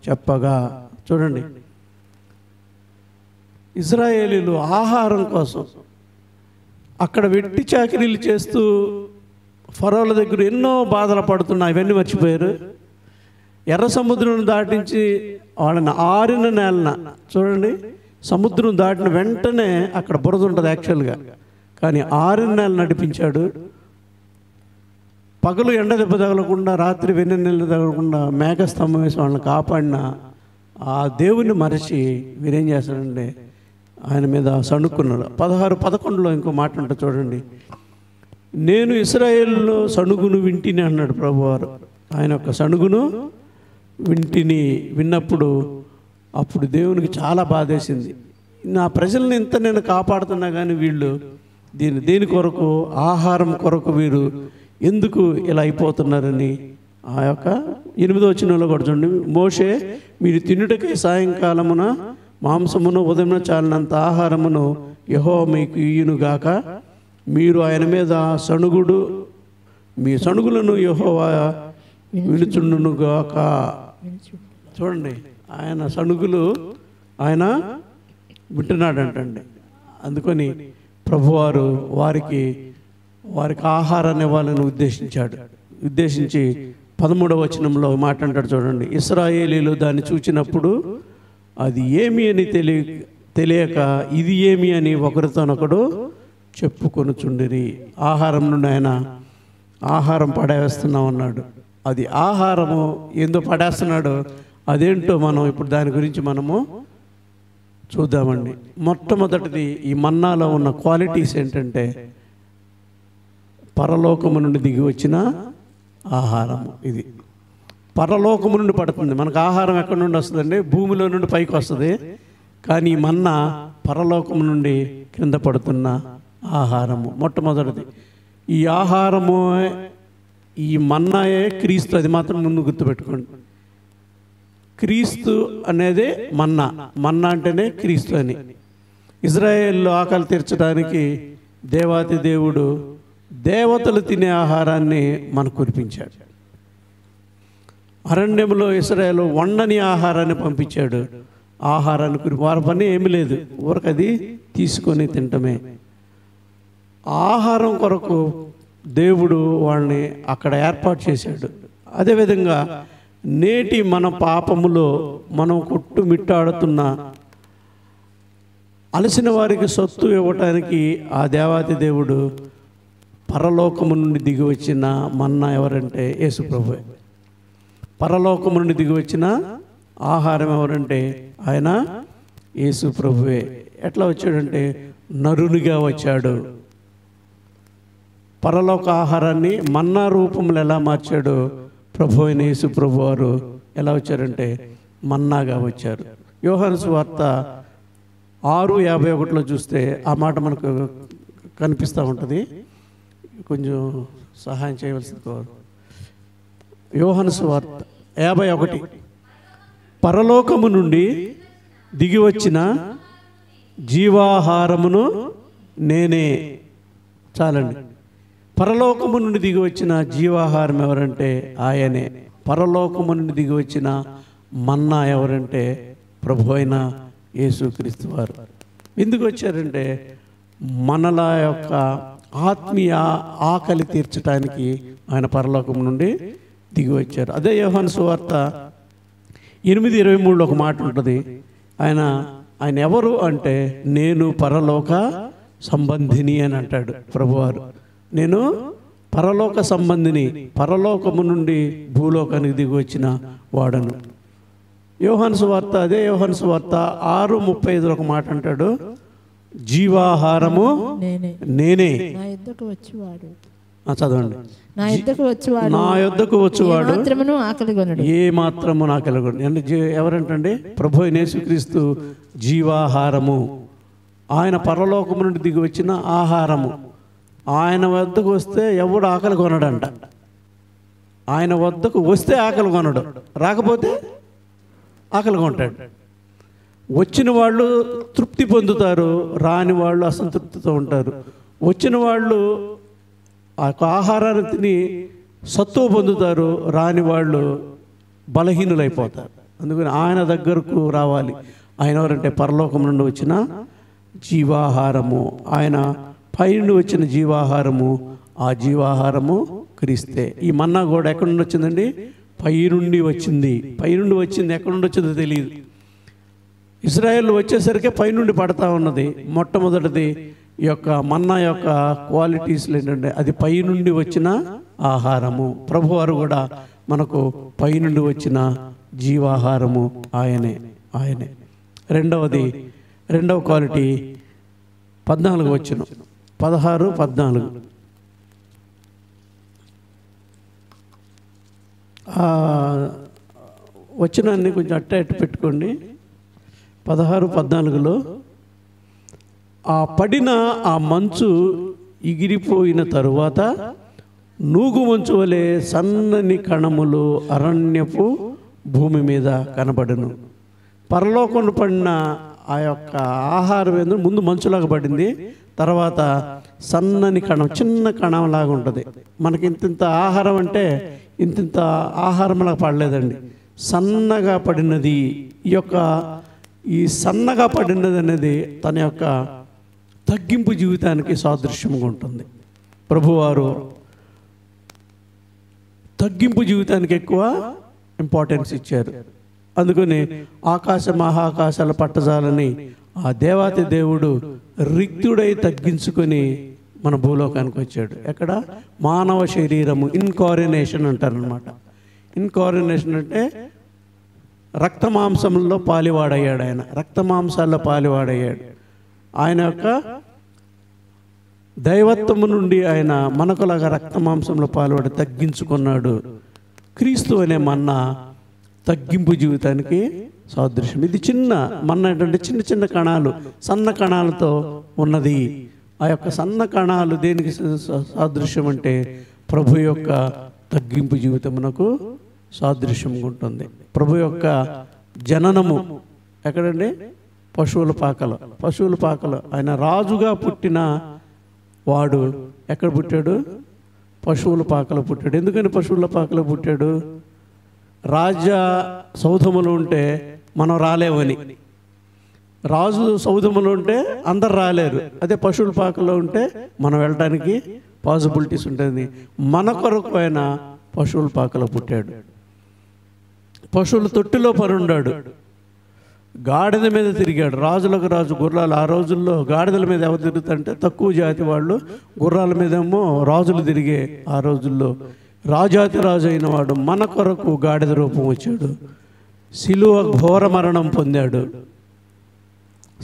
చెప్పగా. చూడండి, ఇజ్రాయేలీలు ఆహారం కోసం అక్కడ వెట్టి చాకిరీలు చేస్తూ ఫరోల దగ్గర ఎన్నో బాధలు పడుతున్నా ఇవన్నీ మర్చిపోయారు. ఎర్ర సముద్రం దాటించి వాళ్ళని 6 నెలన చూడండి, సముద్రం దాటిన వెంటనే అక్కడ బురద ఉంటుంది యాక్చువల్గా, కానీ 6 నెలలు నడిపించాడు. పగలు ఎండ దెబ్బ తగలకుండా, రాత్రి వెన్నెల తగలకుండా మేఘస్తంభం వేసి వాళ్ళని కాపాడిన ఆ దేవుని మరచి వీరేం చేస్తాడంటే ఆయన మీద సణుక్కున్నాడు. 16:11 ఇంకో మాట ఉంటుంది చూడండి. నేను ఇశ్రాయేలులో సణుగును వింటిని అన్నాడు ప్రభువారు. ఆయన యొక్క సణుగును విన్నప్పుడు అప్పుడు దేవునికి చాలా బాధేసింది. నా ప్రజల్ని ఇంత నేను కాపాడుతున్నా కానీ వీళ్ళు దేని కొరకు, ఆహారం కొరకు వీరు ఎందుకు ఇలా అయిపోతున్నారని ఆ యొక్క 8వ వచనంలో కూడా చూడండి. మోషే మీరు తినుటకై సాయంకాలమున మాంసమును ఉదయం చాలినంత ఆహారమును యెహోవా మీకు ఇయ్యునుగాక. మీరు ఆయన మీద సణుగుడు మీ సణుగులను యెహోవా వినుచుండునుగాక. చూడండి, ఆయన సణుగులు ఆయన వింటున్నాడంటండి. అందుకని ప్రభువారు వారికి ఆహారాన్ని ఇవ్వాలని ఉద్దేశించి 13వ వచనంలో మాట అంటాడు చూడండి. ఇశ్రాయేలీలు దాన్ని చూచినప్పుడు అది ఏమి అని తెలియక ఇది ఏమి అని ఒకరితోనొకడు చెప్పుకొనుచుండిరి. ఆహారం నుండి ఆయన ఆహారం పడేస్తున్నాం అన్నాడు. అది ఆహారము ఏందో పడేస్తున్నాడు, అదేంటో మనం ఇప్పుడు దాని గురించి మనము చూద్దామండి. మొట్టమొదటిది ఈ మన్నాలో ఉన్న క్వాలిటీస్ ఏంటంటే పరలోకము నుండి దిగి వచ్చిన ఆహారము. ఇది పరలోకము నుండి పడుతుంది. మనకు ఆహారం ఎక్కడి నుండి వస్తుందండి? భూమిలో నుండి పైకి వస్తుంది. కానీ ఈ మన్నా పరలోకము నుండి కింద పడుతున్న ఆహారము. మొట్టమొదటిది ఈ ఆహారము, ఈ మన్నాయే క్రీస్తు. అది మాత్రం ముందు గుర్తుపెట్టుకోండి. క్రీస్తు అనేదే మన్నా అంటేనే క్రీస్తు అని. ఇజ్రాయేల్లో ఆకలి తీర్చడానికి దేవాతి దేవుడు దేవతలు తినే ఆహారాన్ని మనకు కురిపించాడు. అరణ్యంలో ఇశ్రాయేలు వండని ఆహారాన్ని పంపించాడు. ఆహారాన్ని వారి పని ఏమీ లేదు, ఊరకది తీసుకొని తింటమే. ఆహారం కొరకు దేవుడు వాళ్ళని అక్కడ ఏర్పాటు చేశాడు. అదేవిధంగా నేటి మన పాపములో మనం కొట్టుమిట్టాడుతున్న అలసిన వారికి సొత్తు ఇవ్వటానికి ఆ దేవాతి దేవుడు పరలోకము నుండి దిగి వచ్చిన మన్నా ఎవరంటే యేసు ప్రభువే. పరలోకము నుండి దిగి వచ్చిన ఆహారం ఎవరంటే ఆయన యేసు ప్రభువే. ఎట్లా వచ్చాడంటే నరునిగా వచ్చాడు. పరలోక ఆహారాన్ని మన్నా రూపంలో ఎలా మార్చాడు ప్రభు అయిన యేసు ప్రభు వారు ఎలా వచ్చారంటే మన్నాగా వచ్చారు. యోహాను సువార్త 6:51 చూస్తే ఆ మాట మనకు కనిపిస్తూ ఉంటుంది. కొంచెం సహాయం చేయవలసింది కోరు. యోహాను సువార్త 51. పరలోకము నుండి దిగి వచ్చిన జీవాహారమును నేనే. చాలండి. పరలోకము నుండి దిగి వచ్చిన జీవాహారం ఎవరంటే ఆయనే. పరలోకము నుండి దిగి వచ్చిన మన్నా ఎవరంటే ప్రభు అయిన యేసుక్రీస్తు వారు. ఎందుకు వచ్చారంటే మనల యొక్క ఆత్మీయ ఆకలి తీర్చడానికి ఆయన పరలోకం నుండి దిగి వచ్చారు. అదే యోహాను సువార్త 8:23 ఒక మాట ఉంటుంది. ఆయన ఎవరు అంటే నేను పరలోక సంబంధిని అని అంటాడు ప్రభువారు. నేను పరలోక సంబంధిని, పరలోకము నుండి భూలోకానికి దిగి వచ్చిన వాడను. యోహాను సువార్త, అదే యోహాను సువార్త 6:35 ఒక మాట అంటాడు, జీవాహారము నేనే. చదవండి. నా యొద్దకు వచ్చువాడు ఏ మాత్రము ఆకలి కొనడు. ఎవరంటండి? ప్రభు అయిన యేసుక్రీస్తు జీవాహారము. ఆయన పరలోకము నుండి దిగి వచ్చిన ఆహారము. ఆయన వద్దకు వస్తే ఎవడు ఆకలి కొనడంట. ఆయన వద్దకు వస్తే ఆకలి కొనడు, రాకపోతే ఆకలి కొంటాడు. వచ్చిన వాళ్ళు తృప్తి పొందుతారు, రాని వాళ్ళు అసంతృప్తితో ఉంటారు. వచ్చిన వాళ్ళు ఆ ఆహారాన్ని తిని సత్తువ పొందుతారు, రాని వాళ్ళు బలహీనులైపోతారు. అందుకని ఆయన దగ్గరకు రావాలి. ఆయన ఎవరంటే పరలోకం నుండి వచ్చిన జీవాహారము. ఆయన పైనుండి వచ్చిన జీవాహారము. ఆ జీవాహారము క్రీస్తే. ఈ మన్నా కూడా ఎక్కడి నుండి వచ్చిందండి? పైనుండి వచ్చింది. పైనుండి వచ్చింది, ఎక్కడి నుండి వచ్చిందో తెలియదు. ఇశ్రాయేల్ వచ్చేసరికి పైనుండి పడతా ఉన్నది. మొట్టమొదటిది ఈ యొక్క మన్నా యొక్క క్వాలిటీస్లు ఏంటంటే అది పైనుండి వచ్చిన ఆహారము. ప్రభువారు కూడా మనకు పైనుండి వచ్చిన జీవాహారము ఆయనే. రెండవ క్వాలిటీ 14 వచ్చును. 16, 14 వచ్చినాన్ని కొంచెం అట్ట పెట్టుకోండి. 16, 14లో ఆ పడిన ఆ మంచు ఎగిరిపోయిన తరువాత నూగు మంచు వలె సన్నని కణములు అరణ్యపు భూమి మీద కనబడును. పరలోకం పడిన ఆ యొక్క ఆహారం ఏందో ముందు మంచులాగా పడింది, తర్వాత సన్నని కణం, చిన్న కణం లాగా ఉంటుంది. మనకి ఇంతింత ఆహారం అంటే ఇంతింత ఆహారంలా పడలేదండి, సన్నగా పడినది. ఈ సన్నగా పడినది అనేది తన యొక్క తగ్గింపు జీవితానికి సాదృశ్యంగా ఉంటుంది. ప్రభువారు తగ్గింపు జీవితానికి ఎక్కువ ఇంపార్టెన్స్ ఇచ్చారు. అందుకని ఆకాశ మహాకాశాల పట్టజాలని ఆ దేవాతి దేవుడు రిక్తుడై తగ్గించుకొని మన భూలోకానికి వచ్చాడు. ఎక్కడ? మానవ శరీరము, ఇన్కారినేషన్ అంటారనమాట. ఇన్కారినేషన్ అంటే రక్తమాంసంలో పాలివాడయ్యాడు. ఆయన రక్తమాంసాల్లో పాలివాడయ్యాడు. ఆయన యొక్క దైవత్వము నుండి ఆయన మనకులాగా రక్తమాంసంలో పాల్పడి తగ్గించుకున్నాడు. క్రీస్తు అనే మన్న తగ్గింపు జీవితానికి సాదృశ్యం. ఇది చిన్న మన్న ఏంటంటే చిన్న చిన్న కణాలు, సన్న కణాలతో ఉన్నది. ఆ యొక్క సన్న కణాలు దేనికి సాదృశ్యం అంటే ప్రభు యొక్క తగ్గింపు జీవితమునకు సాదృశ్యంగా ఉంటుంది. ప్రభు యొక్క జననము ఎక్కడండి? పశువుల పాకలు. ఆయన రాజుగా పుట్టిన వాడు ఎక్కడ పుట్టాడు? పశువుల పాకలో పుట్టాడు. ఎందుకని పశువుల పాకలో పుట్టాడు? రాజ సౌధములు ఉంటే మనం రాలేమని. రాజు సౌధములు ఉంటే అందరు రాలేరు. అదే పశువుల పాకలో ఉంటే మనం వెళ్ళడానికి పాసిబిలిటీస్ ఉంటుంది. మన కొరకు ఆయన పశువుల పాకలో పుట్టాడు. పశువుల తొట్టిలో పరుండాడు. గాడిద మీద తిరిగాడు. రాజులకు రాజు గుర్రాలు. ఆ రోజుల్లో గాడిదల మీద ఎవరు తిరుగుతుంటే తక్కువ జాతి వాళ్ళు, గుర్రాల మీదేమో రాజులు తిరిగే. ఆ రోజుల్లో రాజాతి రాజు అయిన వాడు మన కొరకు గాడిద రూపం వచ్చాడు. శిలువ ఘోర మరణం పొందాడు.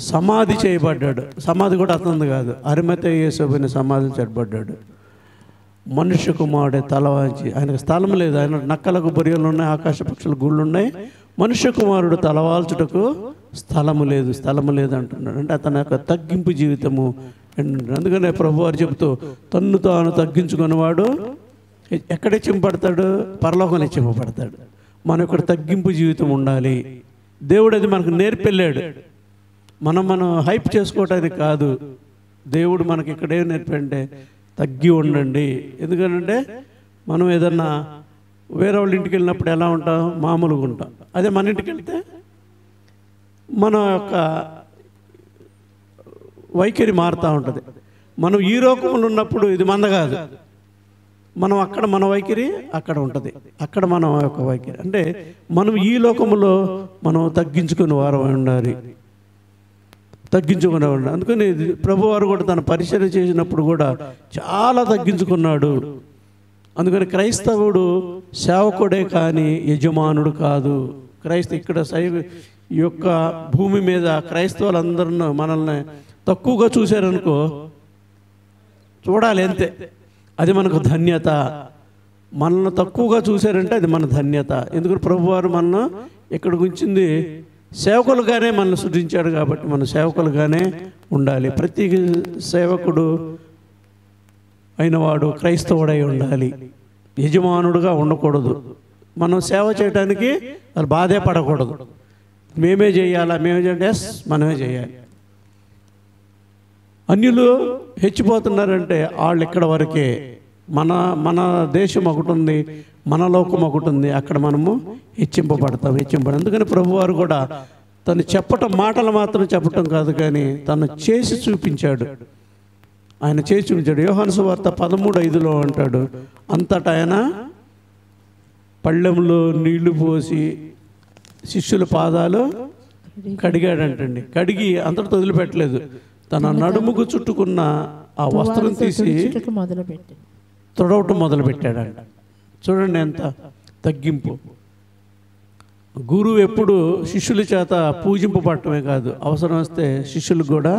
సమాధి చేయబడ్డాడు. సమాధి కూడా అతనిది కాదు, అరిమతయి యేసోబుని సమాధి చేయబడ్డాడు. మనుష్య కుమారుడే తల వాంచి, ఆయనకు స్థలం లేదు. ఆయన నక్కలకు బొరియలు ఉన్నాయి, ఆకాశ పక్షుల గూళ్ళు ఉన్నాయి. మనుష్య కుమారుడు తలవాల్చుటకు స్థలము లేదు అంటున్నాడు. అంటే అతని యొక్క తగ్గింపు జీవితము. అందుకనే ప్రభువారు చెబుతూ తన్ను తాను తగ్గించుకునేవాడు ఎక్కడ హెచ్చింపడతాడు? పరలోకంలో హెచ్చింపబడతాడు. మన యొక్క తగ్గింపు జీవితం ఉండాలి. దేవుడు అది మనకు నేర్పెళ్ళాడు. మనం హైప్ చేసుకోవటానికి కాదు. దేవుడు మనకి ఇక్కడేం నేర్పంటే తగ్గి ఉండండి. ఎందుకంటే మనం ఏదన్నా వేరే వాళ్ళ ఇంటికి వెళ్ళినప్పుడు ఎలా ఉంటాం? మామూలుగా ఉంటాం. అదే మన ఇంటికి వెళ్తే మన యొక్క వైఖరి మారుతూ ఉంటుంది. మనం ఈ లోకంలో ఉన్నప్పుడు ఇది మంద కాదు, మనం అక్కడ మన వైఖరి అక్కడ ఉంటుంది. అక్కడ మన యొక్క వైఖరి అంటే మనం ఈ లోకంలో మనం తగ్గించుకునే వారం ఉండాలి, తగ్గించుకునేవాడు. అందుకని ప్రభువారు కూడా తన పరిచర్య చేసినప్పుడు కూడా చాలా తగ్గించుకున్నాడు. అందుకని క్రైస్తవుడు సేవకుడే కానీ యజమానుడు కాదు. ఇక్కడ ఈ యొక్క భూమి మీద క్రైస్తవులందరూ మనల్ని తక్కువగా చూశారనుకో, చూడాలి అంతే, అది మనకు ధన్యత. మనల్ని తక్కువగా చూశారంటే అది మన ధన్యత. ఎందుకంటే ప్రభువారు మనల్ని ఇక్కడ ఉంచింది సేవకులుగానే మనల్ని సృష్టించాడు కాబట్టి మనం సేవకులుగానే ఉండాలి. ప్రతి సేవకుడు అయినవాడు క్రైస్తవుడై ఉండాలి, యజమానుడుగా ఉండకూడదు. మనం సేవ చేయడానికి వాళ్ళు బాధే పడకూడదు. మేమే చేయాలా, మేమే చేయాలి, ఎస్ మనమే చేయాలి. అన్యులు హెచ్చిపోతున్నారంటే వాళ్ళు ఇక్కడ వరకే. మన దేశం ఒకటి ఉంది, మన లోకం ఒకటి ఉంది, అక్కడ మనము హెచ్చింపబడతాం. అందుకని ప్రభువారు కూడా తను చెప్పటం, మాటలు మాత్రం చెప్పటం కాదు కానీ తను చేసి చూపించాడు. ఆయన చేసి చూపించాడు. యోహాను సువార్త 13:5 అంటాడు, అంతటా ఆయన పళ్ళెంలో నీళ్లు పోసి శిష్యుల పాదాలు కడిగాడంటండి. కడిగి అంతటితో వదిలిపెట్టలేదు, తన నడుముకు చుట్టుకున్న ఆ వస్త్రం తీసి తొడవటం మొదలుపెట్టాడంట. చూడండి ఎంత తగ్గింపు. గురువు ఎప్పుడు శిష్యుల చేత పూజింపబడటమే కాదు, అవసరం వస్తే శిష్యులకు కూడా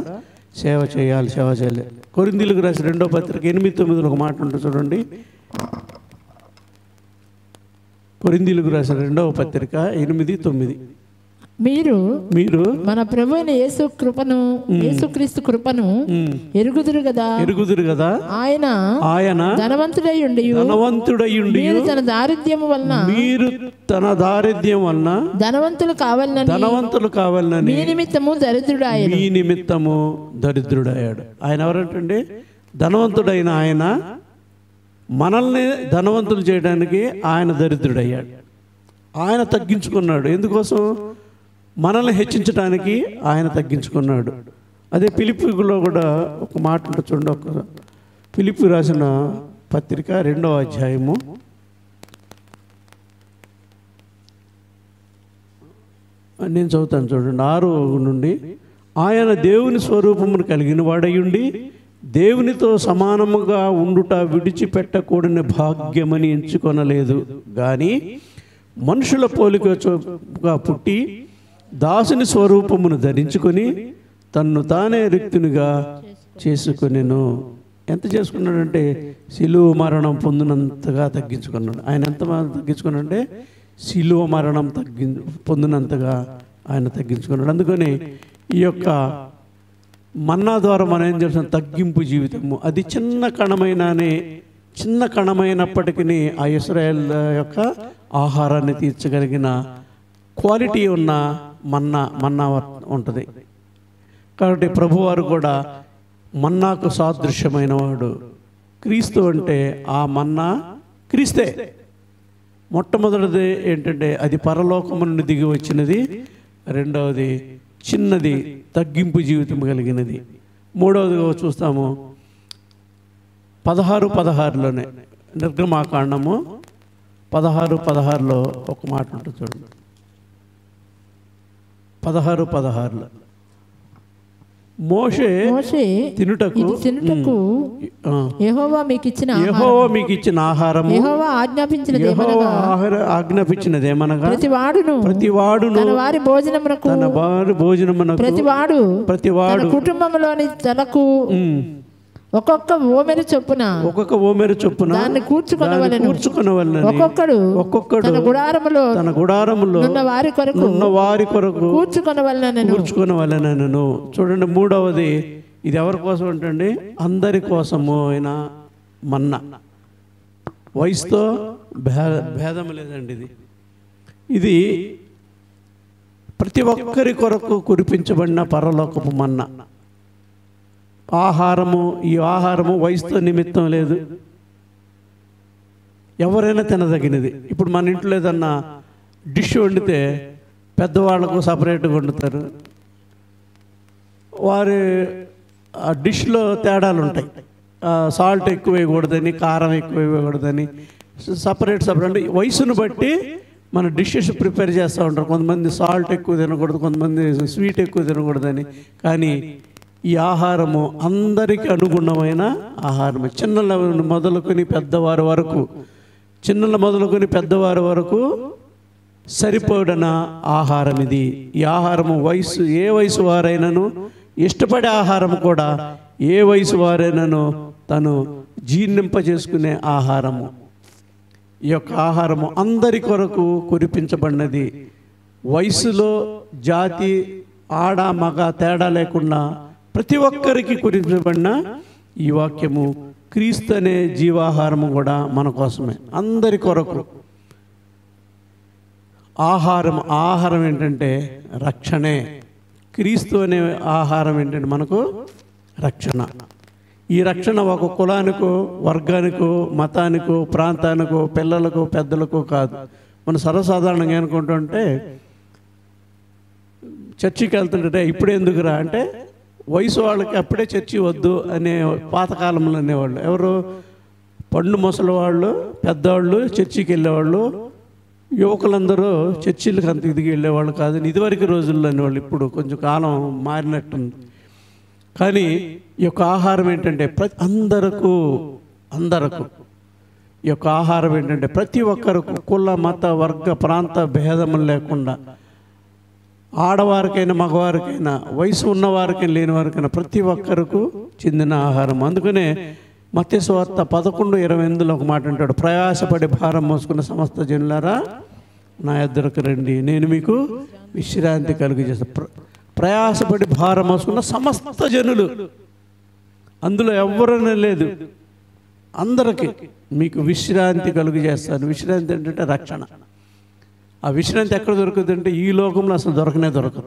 సేవ చేయాలి. కొరింథీయులకు రాసిన 2వ పత్రిక 8:9 ఒక మాట ఉంటుంది చూడండి. కొరింథీయులకు రాసిన 2వ పత్రిక 8:9. మీరు మన ప్రభు అయిన యేసుక్రీస్తు కృపను ఎరుగుదురు కదా. ఆయన ధనవంతుడై ఉండి మీరు తన దారిద్ర్యము వలన ధనవంతులు కావాలని మీ నిమిత్తము దరిద్రుడాయాడు. ఆయన ఎవరంటండి? ధనవంతుడైన ఆయన మనల్ని ధనవంతులు చేయడానికి ఆయన దరిద్రుడయ్యాడు. ఆయన తగ్గించుకున్నాడు. ఎందుకోసం? మనల్ని హెచ్చించడానికి ఆయన తగ్గించుకున్నాడు. అదే ఫిలిప్పీలో కూడా ఒక మాట ఉంటుంది చూడండి. ఒక ఫిలిప్పీ రాసిన పత్రిక 2వ అధ్యాయము 6 నుండి, ఆయన దేవుని స్వరూపమును కలిగిన వాడయుండి దేవునితో సమానముగా ఉండుట విడిచిపెట్టకూడని భాగ్యమని ఎంచుకొనలేదు, కానీ మనుషుల పోలికగా పుట్టి దాసుని స్వరూపమును ధరించుకొని తన్ను తానే రిక్తునిగా చేసుకొనెను. ఎంత చేసుకున్నాడంటే శిలువ మరణం పొందినంతగా తగ్గించుకున్నాడు. ఆయన ఎంత తగ్గించుకున్నాడంటే శిలువ మరణం పొందినంతగా ఆయన తగ్గించుకున్నాడు. అందుకని ఈ యొక్క మన్నా ద్వారా మనం ఏం చేస్తాం? తగ్గింపు జీవితము. అది చిన్న కణమైనప్పటికీ ఆ ఇశ్రాయేల్ యొక్క ఆహారాన్ని తీర్చగలిగిన క్వాలిటీ ఉన్న మన్నా ఉంటుంది. కాబట్టి ప్రభువారు కూడా మన్నాకు సాదృశ్యమైన వాడు. క్రీస్తు అంటే ఆ మన్నా క్రీస్తే. మొట్టమొదటిది ఏంటంటే అది పరలోకము నుండి దిగి వచ్చినది. రెండవది చిన్నది, తగ్గింపు జీవితం కలిగినది. మూడవదిగా చూస్తాము 16:16లోనే, నిర్గమాకాండము 16:16లో ఒక మాట ఉంటుంది చూడండి. 16:16లో మోషే తినుటకు యెహోవా మీకు ఇచ్చిన ఆహారము యెహోవా ఆజ్ఞాపించినదేమనగా ప్రతివాడును తన వారి భోజనమునకు ప్రతివాడు కుటుంబంలోని తనకు ఒక్కొక్క ఓమెరు చొప్పున దాన్ని కూర్చుకొనవలెను. ఒక్కొక్కడు తన గుడారములో ఉన్న వారి కొరకు కూర్చుకొనవలెనను. చూడండి, మూడవది ఇది ఎవరి కోసం అంటే అందరి కోసము అయిన మన్నా. వయసుతో భేదం లేదండి. ఇది ప్రతి ఒక్కరి కొరకు కురిపించబడిన పరలోకపు మన్నా. ఈ ఆహారము వయసుతో నిమిత్తం లేదు, ఎవరైనా తినదగినది. ఇప్పుడు మన ఇంట్లో ఏదన్నా డిష్ వండితే పెద్దవాళ్ళకు సపరేట్గా వండుతారు. వారి ఆ డిష్లో తేడాలు ఉంటాయి. సాల్ట్ ఎక్కువ వేయకూడదని, కారం ఎక్కువ వేయకూడదని సపరేట్ అంటే వయసును బట్టి మన డిషెస్ ప్రిపేర్ చేస్తూ ఉంటారు. కొంతమంది సాల్ట్ ఎక్కువ తినకూడదు, కొంతమంది స్వీట్ ఎక్కువ తినకూడదని. కానీ ఈ ఆహారము అందరికీ అనుగుణమైన ఆహారము. చిన్నల మొదలుకొని పెద్దవారి వరకు సరిపడిన ఆహారం ఇది. ఈ ఆహారము ఏ వయసు వారైనను ఇష్టపడే ఆహారం కూడా ఏ వయసు వారైనను తను జీర్ణింపజేసుకునే ఆహారము. ఈ యొక్క ఆహారము అందరి కొరకు కురిపించబడినది. వయసులో జాతి, ఆడ మగ తేడా లేకుండా ప్రతి ఒక్కరికి కురిపించబడిన ఈ వాక్యము క్రీస్తు అనే జీవాహారము కూడా మన కోసమే, అందరి కొరకు. ఆహారం ఏంటంటే రక్షణే. క్రీస్తు అనే ఆహారం ఏంటంటే మనకు రక్షణ. ఈ రక్షణ ఒక కులానికో, వర్గానికో, మతానికో, ప్రాంతానికో, పిల్లలకు, పెద్దలకు కాదు. మనం సర్వసాధారణంగా అనుకుంటుంటే చర్చికి వెళ్తుంటే ఇప్పుడే ఎందుకురా అంటే వయసు వాళ్ళకి అప్పుడే చర్చి వద్దు అనే పాతకాలంలో అనేవాళ్ళు. ఎవరు? పండు ముసలి వాళ్ళు, పెద్దవాళ్ళు చర్చికి వెళ్ళేవాళ్ళు. యువకులందరూ చర్చిలకు అంత ఇదిగి వెళ్ళేవాళ్ళు కాదు. ఇదివరకు రోజుల్లో అనేవాళ్ళు. ఇప్పుడు కొంచెం కాలం మారినట్టుంది. కానీ ఈ యొక్క ఆహారం ఏంటంటే అందరకు ఈ యొక్క ఆహారం ఏంటంటే ప్రతి ఒక్కరికి, కుల, మత, వర్గ, ప్రాంత భేదం లేకుండా, ఆడవారికైనా మగవారికైనా, వయసు ఉన్నవారికైనా లేని వారికైనా ప్రతి ఒక్కరికి చెందిన ఆహారం. అందుకనే మత్తయి సువార్త 11:28 ఒక మాట అంటాడు, ప్రయాసపడి భారం మోసుకున్న సమస్త జనులారా నా యొద్దకు రండి, నేను మీకు విశ్రాంతి కలుగజేస్తాను. ప్రయాసపడి భారం మోసుకున్న సమస్త జనులు, అందులో ఎవరైనా లేదు, అందరికీ మీకు విశ్రాంతి కలుగజేస్తాను. విశ్రాంతి ఏంటంటే రక్షణ. ఆ విశ్రాంతి ఎక్కడ దొరుకుతుందంటే ఈ లోకంలో అసలు దొరకదు.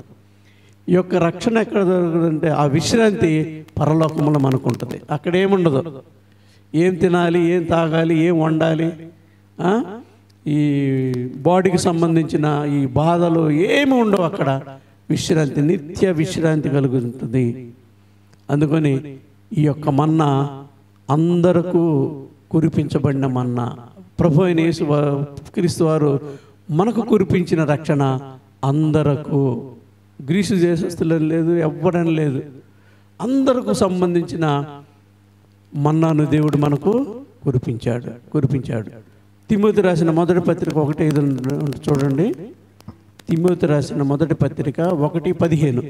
ఈ యొక్క రక్షణ ఎక్కడ దొరుకుతుందంటే ఆ విశ్రాంతి పరలోకంలో మనకు ఉంటుంది. అక్కడ ఏముండదు, ఏం తినాలి, ఏం తాగాలి, ఏం వండాలి, ఈ బాడీకి సంబంధించిన ఈ బాధలు ఏమి ఉండవు. అక్కడ విశ్రాంతి, నిత్య విశ్రాంతి కలుగుతుంది. అందుకని ఈ యొక్క మన్నా అందరకు కురిపించబడిన మన్నా, ప్రభు అయిన యేసు క్రీస్తు వారు మనకు కురిపించిన రక్షణ అందరకు, గ్రీసు దేశస్తులని లేదు, ఎవ్వడని లేదు, అందరకు సంబంధించిన మన్నాను దేవుడు మనకు కురిపించాడు. తిమోతి రాసిన మొదటి పత్రిక 1:5 చూడండి. తిమోతి రాసిన మొదటి పత్రిక 1:15.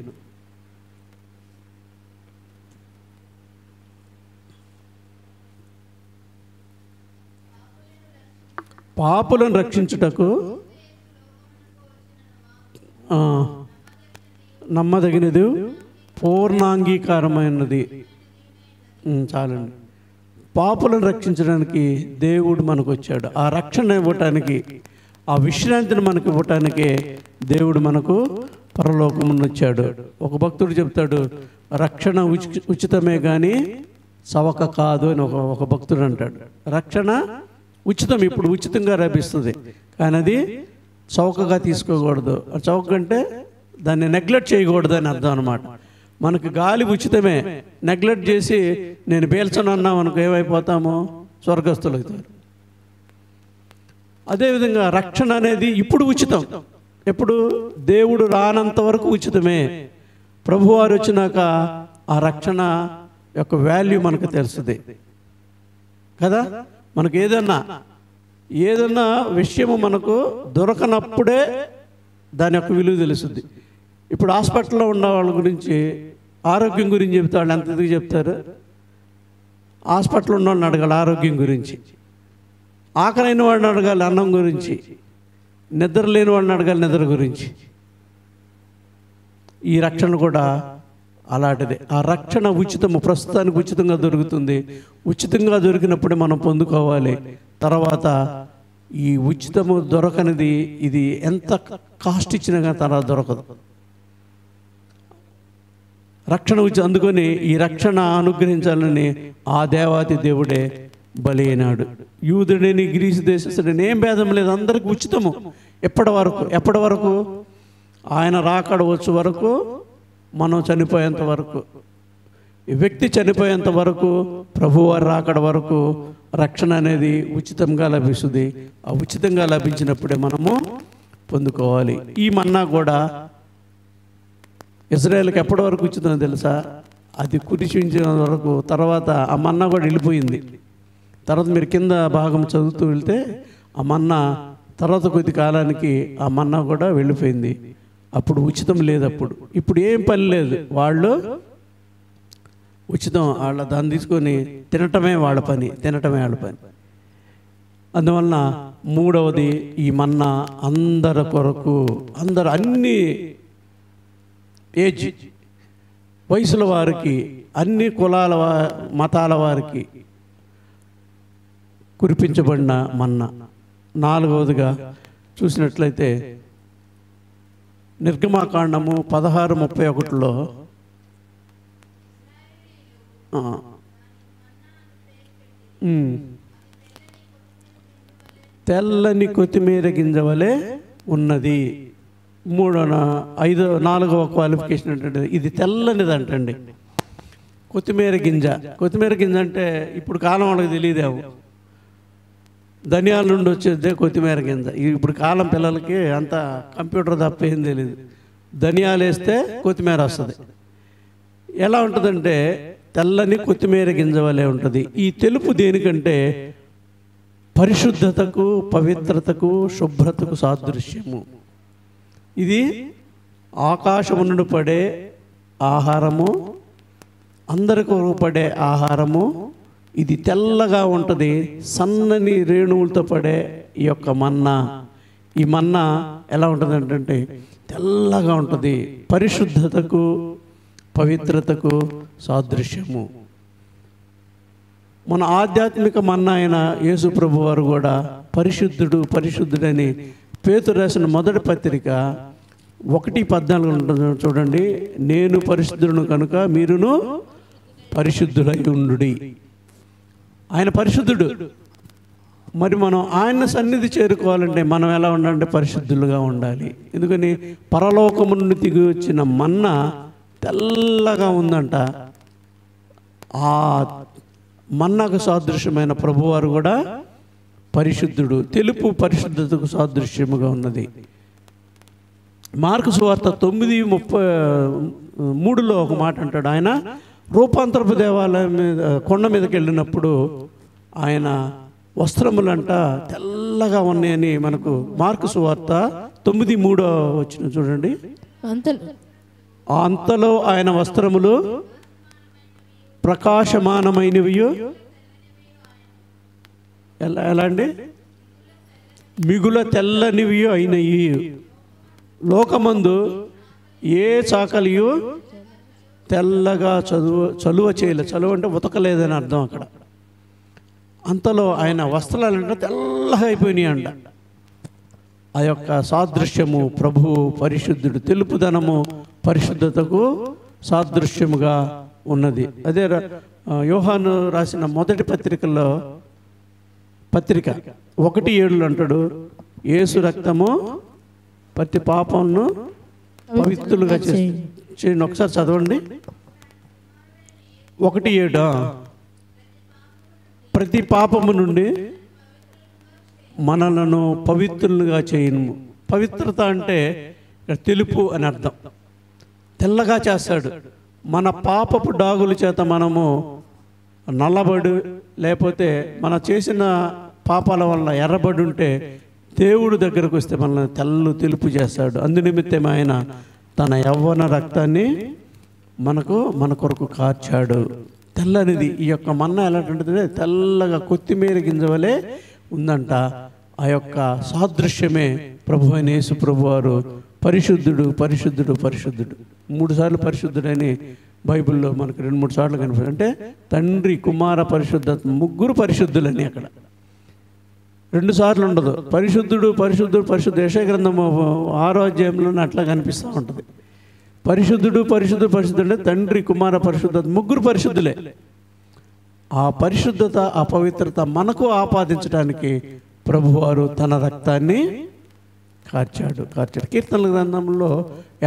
పాపులను రక్షించుటకు నమ్మదగినది, పూర్ణాంగీకారమైనది. చాలండి. పాపులను రక్షించడానికి దేవుడు మనకు వచ్చాడు. ఆ రక్షణ ఇవ్వటానికి, ఆ విశ్రాంతిని మనకు ఇవ్వటానికే దేవుడు మనకు పరలోకమును వచ్చాడు. ఒక భక్తుడు చెప్తాడు, రక్షణ ఉచితమే కానీ సవక కాదు అని ఒక భక్తుడు అంటాడు. రక్షణ ఉచితం, ఇప్పుడు ఉచితంగా లభిస్తుంది, కానీ అది చౌకగా తీసుకోకూడదు. చౌక అంటే దాన్ని నెగ్లెక్ట్ చేయకూడదు అని అర్థం అన్నమాట. మనకు గాలి ఉచితమే, నెగ్లెక్ట్ చేసి నేను పీల్చను అన్నాం అనుకో ఏమైపోతామో, స్వర్గస్థులు అవుతారు. అదేవిధంగా రక్షణ అనేది ఇప్పుడు ఉచితం. ఎప్పుడు? దేవుడు రానంత వరకు ఉచితమే. ప్రభువారు వచ్చినాక ఆ రక్షణ యొక్క వాల్యూ మనకు తెలుస్తుంది కదా. మనకు ఏదన్నా విషయము మనకు దొరకనప్పుడే దాని యొక్క విలువ తెలుస్తుంది. ఇప్పుడు హాస్పిటల్లో ఉన్న వాళ్ళ గురించి, ఆరోగ్యం గురించి చెప్తే వాళ్ళు ఎంతగా చెప్తారు? హాస్పిటల్లో ఉన్న వాళ్ళని అడగాలి ఆరోగ్యం గురించి, ఆకలైన వాడిని అడగాలి అన్నం గురించి, నిద్ర లేని వాడిని అడగాలి నిద్ర గురించి. ఈ రక్షణ కూడా అలాంటిదే. ఆ రక్షణ ఉచితము, ప్రస్తుతానికి ఉచితంగా దొరుకుతుంది. ఉచితంగా దొరికినప్పుడే మనం పొందుకోవాలి. తర్వాత ఈ ఉచితము దొరకనిది, ఇది ఎంత కాస్ట్ ఇచ్చినా కానీ తర్వాత దొరకదు. రక్షణ అందుకొని ఈ రక్షణ అనుగ్రహించాలని ఆ దేవాతి దేవుడే బలి అయినాడు. యూదుడని గ్రీసు దేశస్తుడని ఏం భేదం లేదు, అందరికీ ఉచితము. ఎప్పటి వరకు? ఆయన రాకడ వచ్చు వరకు, మనం చనిపోయేంత వరకు, ఈ వ్యక్తి చనిపోయేంత వరకు, ప్రభువారు రాకడ వరకు రక్షణ అనేది ఉచితంగా లభిస్తుంది. ఆ ఉచితంగా లభించినప్పుడే మనము పొందుకోవాలి. ఈ మన్నా కూడా ఇజ్రాయేల్కి ఎప్పటి వరకు ఉచితం తెలుసా? అది కురిపించిన వరకు. తర్వాత ఆ మన్నా కూడా వెళ్ళిపోయింది. తర్వాత మీరు కింద భాగం చదువుతూ వెళ్తే ఆ మన్నా తర్వాత కొద్ది కాలానికి ఆ మన్నా కూడా వెళ్ళిపోయింది. అప్పుడు ఉచితం లేదు. ఇప్పుడు ఏం పని లేదు, వాళ్ళు ఉచితం. వాళ్ళ దాన్ని తీసుకొని తినటమే వాళ్ళ పని. అందువలన మూడవది, ఈ మన్నా అందరి కొరకు, అందరు అన్ని ఏజ్ వయసుల వారికి, అన్ని కులాల మతాల వారికి కురిపించబడిన మన్నా. నాలుగవదిగా చూసినట్లయితే నిర్గమాకాండము 16:31లో తెల్లని కొత్తిమీర గింజ వలె ఉన్నది. నాలుగవ క్వాలిఫికేషన్ ఏంటంటే ఇది తెల్లనిది అంటండి. కొత్తిమీర గింజ అంటే ఇప్పుడు కాలం వాళ్ళకి తెలియదేమో, ధనియాల నుండి వచ్చేదే కొత్తిమీర గింజ. ఇప్పుడు కాలం పిల్లలకి అంత కంప్యూటర్ తప్ప ఏం తెలియదు. ధనియాలు వేస్తే కొత్తిమీర వస్తుంది. ఎలా ఉంటుందంటే తెల్లని కొత్తిమీర గింజ వలె ఉంటుంది. ఈ తెలుపు దేనికంటే పరిశుద్ధతకు, పవిత్రతకు, శుభ్రతకు సాదృశ్యము. ఇది ఆకాశము నుండి పడే ఆహారము, అందరికి పడే ఆహారము. ఇది తెల్లగా ఉంటుంది, సన్నని రేణువులతో పడే ఈ యొక్క మన్నా. ఈ మన్నా ఎలా ఉంటుంది అంటే తెల్లగా ఉంటుంది, పరిశుద్ధతకు, పవిత్రతకు సాదృశ్యము. మన ఆధ్యాత్మిక మన్నా అయిన యేసు ప్రభు వారు కూడా పరిశుద్ధుడని పేతురు రాసిన మొదటి పత్రిక 1:14 ఉంటుంది చూడండి. నేను పరిశుద్ధులను కనుక మీరును పరిశుద్ధులై ఉండుడి. ఆయన పరిశుద్ధుడు. మరి మనం ఆయన సన్నిధి చేరుకోవాలంటే మనం ఎలా ఉండాలంటే పరిశుద్ధులుగా ఉండాలి. ఎందుకని పరలోకము నుండి దిగి వచ్చిన మన్నా తెల్లగా ఉందంట. ఆ మన్నాకు సాదృశ్యమైన ప్రభువారు కూడా పరిశుద్ధుడు. తెలుపు పరిశుద్ధతకు సాదృశ్యముగా ఉన్నది. మార్కు సువార్త 9:33 ఒక మాట అంటాడు. ఆయన రూపాంతరపు దేవాలయం మీద కొండ మీదకి వెళ్ళినప్పుడు ఆయన వస్త్రములంట తెల్లగా ఉన్నాయని మనకు మార్కు సువార్త 9:3 చూడండి. అంతలో ఆయన వస్త్రములు ప్రకాశమానమైనవి, ఎలా అండి, మిగుల తెల్లనివి అయినవి. లోకమందు ఏ చాకలియు తెల్లగా చలువ చేయలే. చలువ అంటే ఉతకలేదని అర్థం అక్కడ. అంతలో ఆయన వస్త్రాలంటే తెల్లగా అయిపోయినాయి అంట. ఆ యొక్క సాదృశ్యము ప్రభువు పరిశుద్ధుడు. తెలుపుదనము పరిశుద్ధతకు సాదృశ్యముగా ఉన్నది. అదే యోహాను రాసిన మొదటి పత్రిక 1:7 అంటాడు, యేసు రక్తము ప్రతి పాపంను పవిత్రులుగా చేయండి. ఒకసారి చదవండి. 1:7 ప్రతి పాపము నుండి మనలను పవిత్రులుగా చేయను. పవిత్రత అంటే తెలుపు అని అర్థం. తెల్లగా చేస్తాడు. మన పాపపు డాగుల చేత మనము నల్లబడి లేకపోతే మన చేసిన పాపాల వల్ల ఎర్రబడి ఉంటే దేవుడు దగ్గరకు వస్తే మనల్ని తెలుపు చేస్తాడు. అందునిమిత్తం ఆయన తన యవ్వన రక్తాన్ని మన కొరకు కార్చాడు. తెల్లనిది. ఈ యొక్క మన్నా ఎలాంటిది? తెల్లగా కొత్తిమీర గింజ వలె ఉందంట. ఆ యొక్క సాదృశ్యమే ప్రభు అయిన యేసు ప్రభువారు పరిశుద్ధుడు, పరిశుద్ధుడు, పరిశుద్ధుడు. 3 సార్లు పరిశుద్ధుడని బైబిల్లో మనకు 2-3 సార్లు కనిపిస్తుంది. అంటే తండ్రి, కుమార, పరిశుద్ధాత్మ ముగ్గురు పరిశుద్ధులని అక్కడ 2 సార్లు ఉండదు. పరిశుద్ధుడు, పరిశుద్ధుడు, పరిశుద్ధ. యెషయా గ్రంథము 6వ అధ్యాయంలోనే అట్లా కనిపిస్తూ ఉంటుంది. పరిశుద్ధుడు, పరిశుద్ధుడు, పరిశుద్ధుడు అంటే తండ్రి, కుమార, పరిశుద్ధాత్మ ముగ్గురు పరిశుద్ధులే. ఆ పరిశుద్ధత, ఆ పవిత్రత మనకు ఆపాదించడానికి ప్రభువారు తన రక్తాన్ని కార్చాడు. కీర్తనల గ్రంథంలో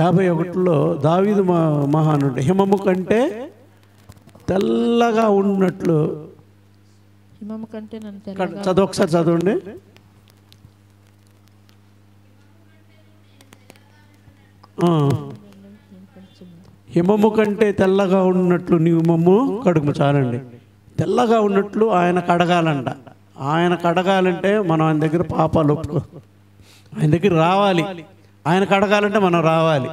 51లో దావీదు మహానుడు హిమము కంటే తెల్లగా ఉన్నట్లు ఒకసారి చదవండి. హిమము కంటే తెల్లగా ఉన్నట్లు నీవు మమ్ము కడుగు. చాలండి. తెల్లగా ఉన్నట్లు ఆయన కడగాలంట. ఆయన కడగాలంటే మనం ఆయన దగ్గర పాపాలు ఒప్పుకో, ఆయన దగ్గర రావాలి. ఆయన కడగాలంటే మనం రావాలి.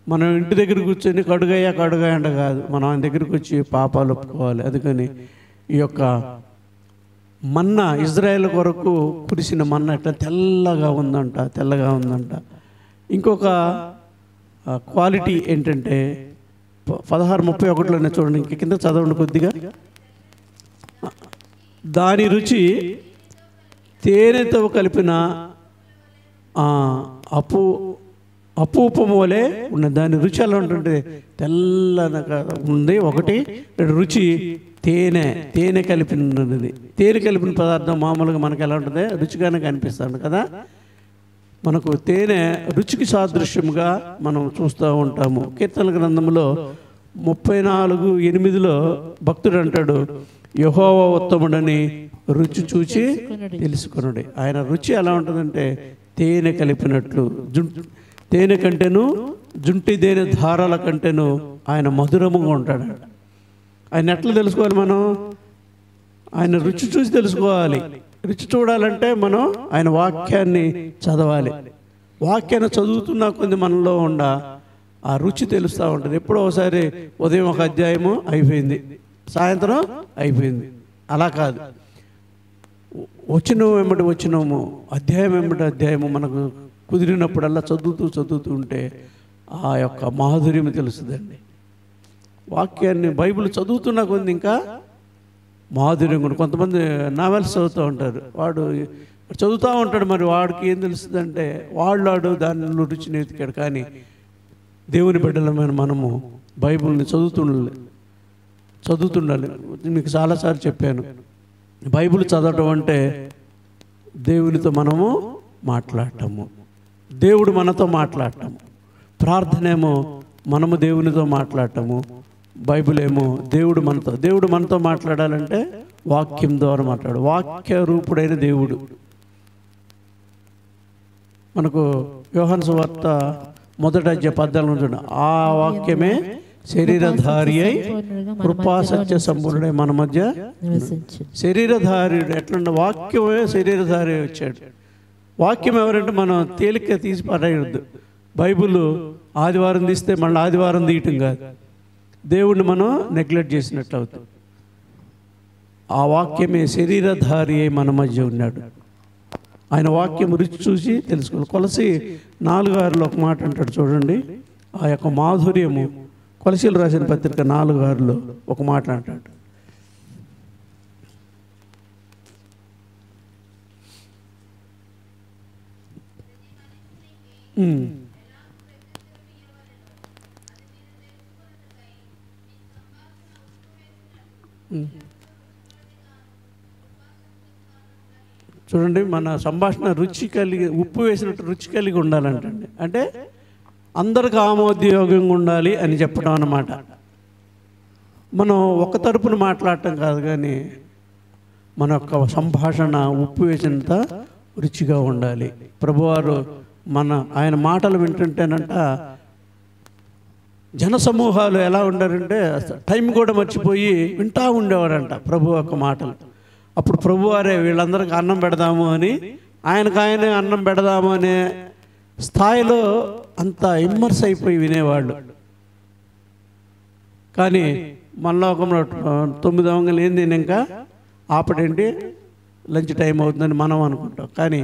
మనం ఇంటి దగ్గర కూర్చొని కడుగయ్యా అంటే కాదు, మనం ఆయన దగ్గరికి వచ్చి పాపాలు ఒప్పుకోవాలి. అందుకని ఈ యొక్క మన్నా ఇజ్రాయేల్ కొరకు కురిసిన మన్నా ఇట్లా తెల్లగా ఉందంట. ఇంకొక క్వాలిటీ ఏంటంటే 16:31లోనే చూడండి. ఇంక కింద చదవండి కొద్దిగా. దాని రుచి తేనెతో కలిపిన అపూపము వలె ఉన్నది. దాని రుచి ఎలా ఉంటుంది? తెల్లనగా ఉంది. 1. రుచి తేనె కలిపినది. తేనె కలిపిన పదార్థం మామూలుగా మనకు ఎలా ఉంటుంది? రుచిగానే కనిపిస్తుంది కదా. మనకు తేనె రుచికి సాదృశ్యముగా మనం చూస్తూ ఉంటాము. కీర్తన గ్రంథంలో 34:8లో భక్తుడు అంటాడు, యెహోవా ఉత్తముడని రుచి చూచి తెలుసుకొనుడి. ఆయన రుచి ఎలా ఉంటుందంటే తేనె కలిపినట్లు. తేనె కంటేను జుంటి తేనె ధారాల కంటేను ఆయన మధురముగా ఉంటాడు. ఆయన ఎట్లా తెలుసుకోవాలి? మనం ఆయన రుచి చూసి తెలుసుకోవాలి. రుచి చూడాలంటే మనం ఆయన వాక్యాన్ని చదవాలి. వాక్యాన్ని చదువుతున్నా కొంది మనలో ఆ రుచి తెలుస్తూ ఉంటుంది. ఎప్పుడో ఒకసారి ఉదయం ఒక అధ్యాయము అయిపోయింది, సాయంత్రం అయిపోయింది. అలా కాదు. వచ్చినము అధ్యాయము మనకు కుదిరినప్పుడల్లా చదువుతూ ఉంటే ఆ యొక్క మాధుర్యం తెలుస్తుందండి. వాక్యాన్ని బైబిల్ చదువుతున్నా కొంది ఇంకా మాధుర్యం కూడా. కొంతమంది నావెల్స్ చదువుతూ ఉంటారు. వాడు చదువుతూ ఉంటాడు, మరి వాడికి ఏం తెలుస్తుందంటే వాడు దానిలో రుచిని వెతికాడు. కానీ దేవుని బిడ్డలమైన మనము బైబిల్ని చదువుతుండాలి. మీకు చాలాసార్లు చెప్పాను, బైబిల్ చదవటం అంటే దేవునితో మనము మాట్లాడటము, దేవుడు మనతో మాట్లాడటము. ప్రార్థన ఏమో మనము దేవునితో మాట్లాడటము, బైబిల్ ఏమో దేవుడు మనతో మాట్లాడాలంటే వాక్యం ద్వారా మాట్లాడు. వాక్య రూపుడైన దేవుడు మనకు యోహాను సువార్త 1:14 ఆ వాక్యమే శరీరధారి అయి కృపా సత్య సంపూర్ణుడై మన మధ్య శరీరధారి. ఎట్లా వాక్యమే శరీరధారి వచ్చాడు. వాక్యం ఎవరంటే మనం తేలిక తీసి పడేయద్దు. బైబిల్ ఆదివారం తీస్తే మళ్ళీ ఆదివారం తీయటం కాదు, దేవుణ్ణి మనం నెగ్లెక్ట్ చేసినట్లు అవుతుంది. ఆ వాక్యమే శరీరధారి అయి మన మధ్య ఉన్నాడు. ఆయన వాక్యం రుచి చూసి తెలుసుకోవాలి. కొలసి 4:6 ఒక మాట అంటాడు చూడండి, ఆ యొక్క మాధుర్యము. కొలసీలు రాసిన పత్రిక 4:6 ఒక మాట అంటాడు, చూడండి, మన సంభాషణ రుచి కలిగి, ఉప్పు వేసినట్టు రుచి కలిగి ఉండాలంటండి. అంటే అందరికి ఆమోదయోగ్యంగా ఉండాలి అని చెప్పడం అన్నమాట. మనం ఒక తరపున మాట్లాడటం కాదు, కానీ మన యొక్క సంభాషణ ఉప్పు వేసినంత రుచిగా ఉండాలి. ప్రభువారు ఆయన మాటలు వింటుంటేనంట జనసమూహాలు ఎలా ఉండారంటే టైం కూడా మర్చిపోయి వింటూ ఉండేవాడంట ప్రభు యొక్క మాటలు. అప్పుడు ప్రభువారే వీళ్ళందరికీ అన్నం పెడదాము అని, ఆయనకు అన్నం పెడదాము అనే స్థాయిలో అంత ఇమ్మర్స్ అయిపోయి వినేవాళ్ళు. కానీ మనలోకంలో 9 అవంగలు ఏంది ఇంకా ఆపటేంటి, లంచ్ టైం అవుతుందని మనం అనుకుంటాం. కానీ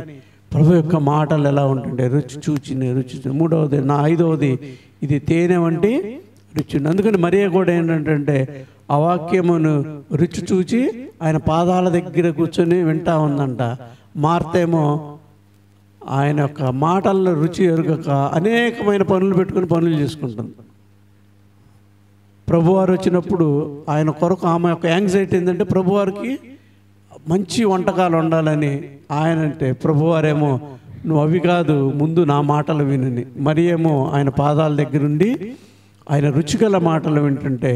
ప్రభు యొక్క మాటలు ఎలా ఉంటుండే, రుచి చూచి. 3వది 5వది ఇది తేనె వంటి రుచి. అందుకని మరియ కూడా ఏంటంటే ఆ వాక్యమును రుచి చూచి ఆయన పాదాల దగ్గర కూర్చొని వింటా ఉందంట. మార్తేమో ఆయన యొక్క మాటల్లో రుచి ఎరుగక అనేకమైన పనులు పెట్టుకుని పనులు చేసుకుంటుంది. ప్రభువారు వచ్చినప్పుడు ఆయన కొరకు ఆమె యొక్క యాంగ్జైటీ ఏంటంటే ప్రభువారికి మంచి వంటకాలు ఉండాలని. ఆయన అంటే ప్రభువారేమో నువ్వు అవి కాదు, ముందు నా మాటలు వినని. మరి ఏమో ఆయన పాదాల దగ్గరుండి ఆయన రుచిగల మాటలు వింటుంటే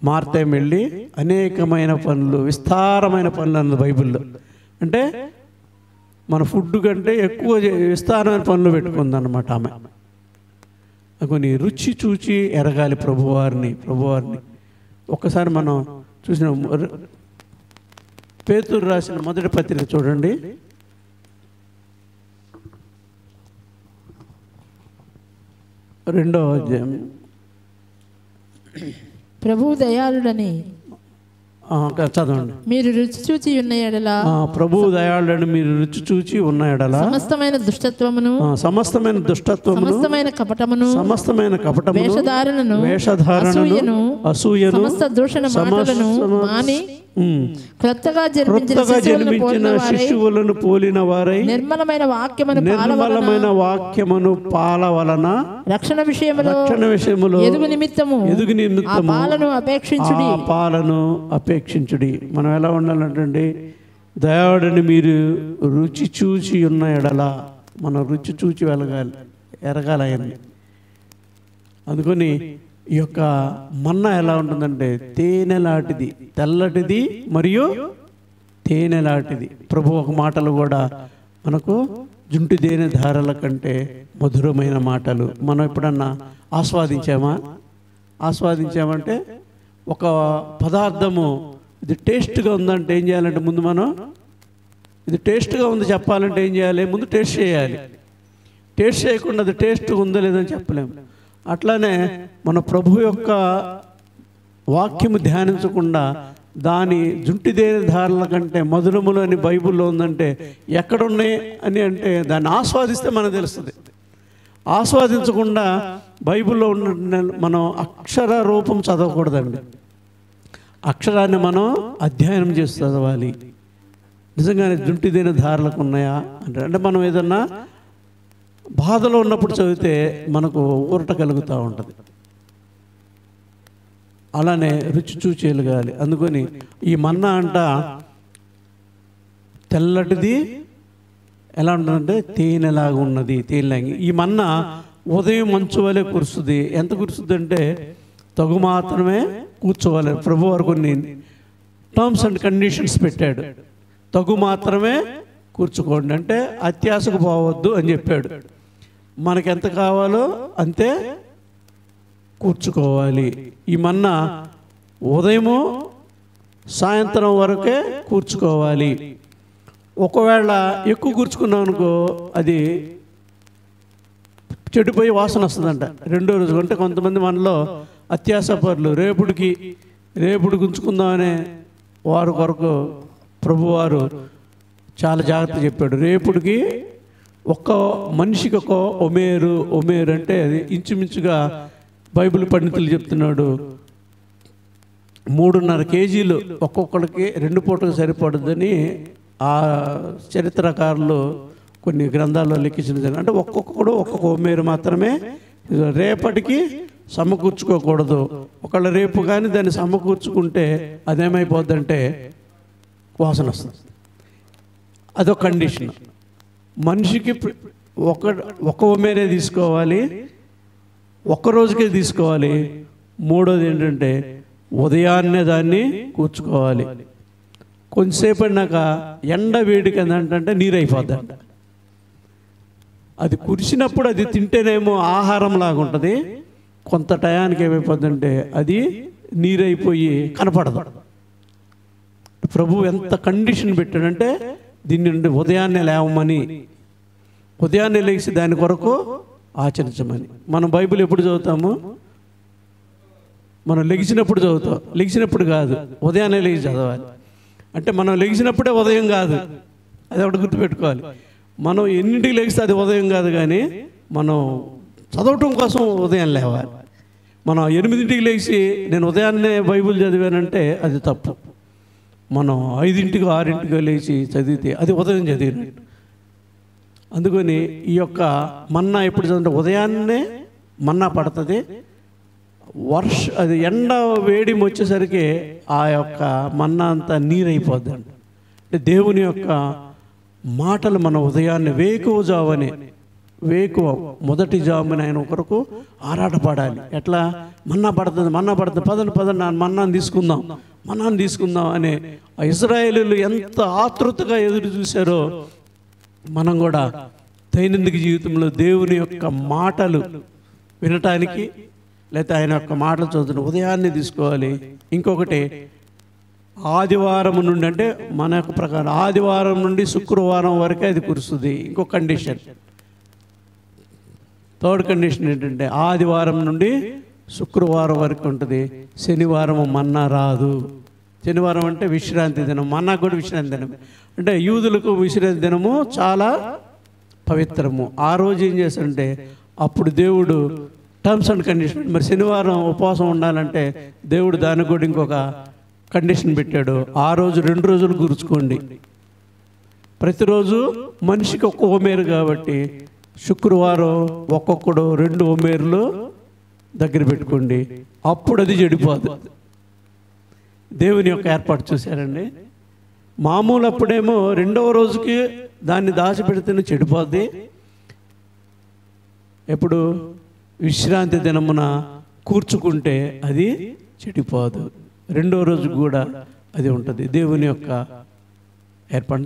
మార్తేం వెళ్ళి అనేకమైన పనులు, విస్తారమైన పనులు అన్నది బైబిల్లో. అంటే మన ఫుడ్ కంటే ఎక్కువ విస్తారమైన పనులు పెట్టుకుందన్నమాట ఆమె. కొన్ని రుచి చూచి ఎరగాలి ప్రభువారిని. ఒక్కసారి మనం చూసిన పేతురు రాసిన మొదటి పత్రిక చూడండి, 2వ అధ్యాయం. ప్రభువు దయాళుడని చదవండి. మీరు రుచి చూచి ఉన్న ఎడల, ప్రభువు దయాళుడని మీరు రుచి చూచి ఉన్న ఎడల సమస్తమైన దుష్టత్వమును, సమస్తమైన కపటమును, వేషధారణను, అసూయను, సమస్త దూషణ మాటలను మాని క్రొత్తగా జన్మించిన శిశువులను పోలిన వారై నిర్మలమైన వాక్యమును పాల వలన రక్షణ విషయములో ఎదుగు నిమిత్తము పాలను అపేక్షించుడి. మనం ఎలా ఉండాలంటే దయాళుడని మీరు రుచి చూచి ఉన్న ఎడల, మనం రుచి చూచి ఎరగాలి ఆయన్ని. అందుకని ఈ యొక్క మన్నా ఎలా ఉంటుందంటే తేనెలాంటిది, తెల్లటిది మరియు తేనెలాంటిది. ప్రభు ఒక మాటలు కూడా మనకు జుంటి తేనె ధారల కంటే మధురమైన మాటలు. మనం ఎప్పుడన్నా ఆస్వాదించామంటే ఒక పదార్థము ఇది టేస్ట్గా ఉందంటే ఏం చేయాలంటే ముందు మనం ఇది టేస్ట్గా ఉంది చెప్పాలంటే ఏం చేయాలి, ముందు టేస్ట్ చేయాలి. టేస్ట్ చేయకుండా అది టేస్ట్ ఉందో లేదని చెప్పలేము. అట్లానే మన ప్రభు యొక్క వాక్యము ధ్యానించకుండా దాని జుంటిదేని ధారల కంటే మధురములు అని బైబిల్లో ఉందంటే ఎక్కడున్నాయి అని అంటే దాన్ని ఆస్వాదిస్తే మనకు తెలుస్తుంది. ఆస్వాదించకుండా బైబిల్లో ఉన్న మనం అక్షర రూపం చదవకూడదండి. అక్షరాన్ని మనం అధ్యయనం చేసి చదవాలి. నిజంగానే జుంటిదైన ధారలకు ఉన్నాయా అంటే మనం ఏదన్నా బాధలో ఉన్నప్పుడు చదివితే మనకు ఊరట కలుగుతూ ఉంటుంది. అలానే రుచి చూచేయగలగాలి. అందుకని ఈ మన్నా అంట తెల్లటిది ఎలా ఉంటుందంటే తేనెలాగా ఉన్నది, తేనెలాగా. ఈ మన్నా ఉదయం మంచు వలె కురుస్తుంది. ఎంత కురుస్తుంది అంటే తగు మాత్రమే కూర్చోవాలి. ప్రభు వారు కొన్ని టర్మ్స్ అండ్ కండిషన్స్ పెట్టాడు. తగు మాత్రమే కూర్చుకోండి అంటే అత్యాశకు పోవద్దు అని చెప్పాడు. మనకి ఎంత కావాలో అంతే కూర్చుకోవాలి. ఈ మన్నా ఉదయము సాయంత్రం వరకే కూర్చుకోవాలి. ఒకవేళ ఎక్కువ కూర్చుకున్నాం అనుకో అది చెడిపోయి వాసన వస్తుందంట రెండో రోజు. అంటే కొంతమంది మనలో అత్యాశపరులు రేపుడికి ఉంచుకుందామనే వారి కొరకు ప్రభువారు చాలా జాగ్రత్త చెప్పాడు. రేపుడికి ఒక్క మనిషికి ఒక ఒమేరు అంటే అది ఇంచుమించుగా బైబిల్ పండితులు చెప్తున్నాడు 3.5 కేజీలు ఒక్కొక్కడికి 2 పూటకు సరిపడుద్దని ఆ చరిత్రకారులు కొన్ని గ్రంథాల్లో లెక్కించిన. అంటే ఒక్కొక్కడు ఒక్కొక్క ఒమేరు మాత్రమే రేపటికి సమకూర్చుకోకూడదు. ఒకళ్ళ రేపు కానీ దాన్ని సమకూర్చుకుంటే అదేమైపోద్దంటే వాసన వస్తుంది. అదొక కండిషన్. మనిషికి ఒక ఒమేరే తీసుకోవాలి, ఒక్క రోజుకే తీసుకోవాలి. మూడోది ఏంటంటే ఉదయాన్నే దాన్ని కూర్చుకోవాలి. కొంచెంసేపు అయినాక ఎండ వేడికి ఏంటంటే నీరు అయిపోద్దంట. అది కురిసినప్పుడు అది తింటేనేమో ఆహారం లాగా ఉంటుంది. కొంత టయానికి ఏమైపోద్దంటే అది నీరైపోయి కనపడదు. ప్రభు ఎంత కండిషన్ పెట్టాడంటే దీన్ని నుండి ఉదయాన్నే లేవమని, ఉదయాన్నే లేచి దాని కొరకు ఆచరించమని. మనం బైబిల్ ఎప్పుడు చదువుతాము? మనం లెగిసినప్పుడు చదువుతాం. లెగిసినప్పుడు కాదు, ఉదయాన్నే లేచి చదవాలి. అంటే మనం లెగిసినప్పుడే ఉదయం కాదు, అది ఒకటి గుర్తుపెట్టుకోవాలి. మనం ఎన్నింటికి లెగిస్తే అది ఉదయం కాదు, కానీ మనం చదవటం కోసం ఉదయం లేవాలి. మనం 8ంటికి లేచి నేను ఉదయాన్నే బైబిల్ చదివానంటే అది తప్పు. మనం 5ంటికి 6ంటికి లేచి చదివితే అది ఉదయం చదివినట్టు. అందుకని ఈ యొక్క మన్నా ఎప్పుడు చదివితే ఉదయాన్నే మన్నా పడుతుంది. అది ఎండ వేడిమి వచ్చేసరికి ఆ యొక్క మన్నా అంతా నీరైపోద్ది. అంటే దేవుని యొక్క మాటలు మన ఉదయాన్నే వేకువ మొదటి జామున ఆయన ఒకరకు ఆరాటపడాలి. ఎట్లా? మన్నా పడుతుంది పదండి మన్నాను తీసుకుందాం అనే ఆ ఇశ్రాయేలీయులు ఎంత ఆతృతగా ఎదురు చూశారో మనం కూడా దైనందిక జీవితంలో దేవుని యొక్క మాటలు వినటానికి లేకపోతే ఆయన యొక్క మాటలు చదువుతున్న ఉదయాన్నే తీసుకోవాలి. ఇంకొకటి ఆదివారం నుండి, అంటే మన యొక్క ప్రకారం ఆదివారం నుండి శుక్రవారం వరకే అది కురుస్తుంది. ఇంకొక కండిషన్, థర్డ్ కండిషన్ ఏంటంటే ఆదివారం నుండి శుక్రవారం వరకు ఉంటుంది. శనివారం మన్నా రాదు. శనివారం అంటే విశ్రాంతి దినం, మన్నా కూడా విశ్రాంతి దినం. అంటే యూదులకు విశ్రాంతి దినము చాలా పవిత్రము. ఆ రోజు ఏం చేస్తారంటే అప్పుడు దేవుడు టర్మ్స్ అండ్ కండిషన్, మరి శనివారం ఉపవాసం ఉండాలంటే దేవుడు దానికి కూడా ఇంకొక కండిషన్ పెట్టాడు. ఆ రోజు 2 రోజులు కూర్చుకోండి. ప్రతిరోజు మనిషికి ఒక్క ఒమేరు కాబట్టి శుక్రవారం ఒక్కొక్కడు 2 ఒమేర్లు దగ్గర పెట్టుకోండి. అప్పుడు అది చెడిపోదు. దేవుని యొక్క ఏర్పాటు చూశారండి. మామూలు అప్పుడేమో 2వ రోజుకి దాన్ని దాచిపెడితేనే చెడిపోద్ది. ఎప్పుడు విశ్రాంతి దినమున కూర్చుకుంటే అది చెడిపోదు. 2వ రోజు కూడా అది ఉంటుంది. దేవుని యొక్క ఏర్పాటు.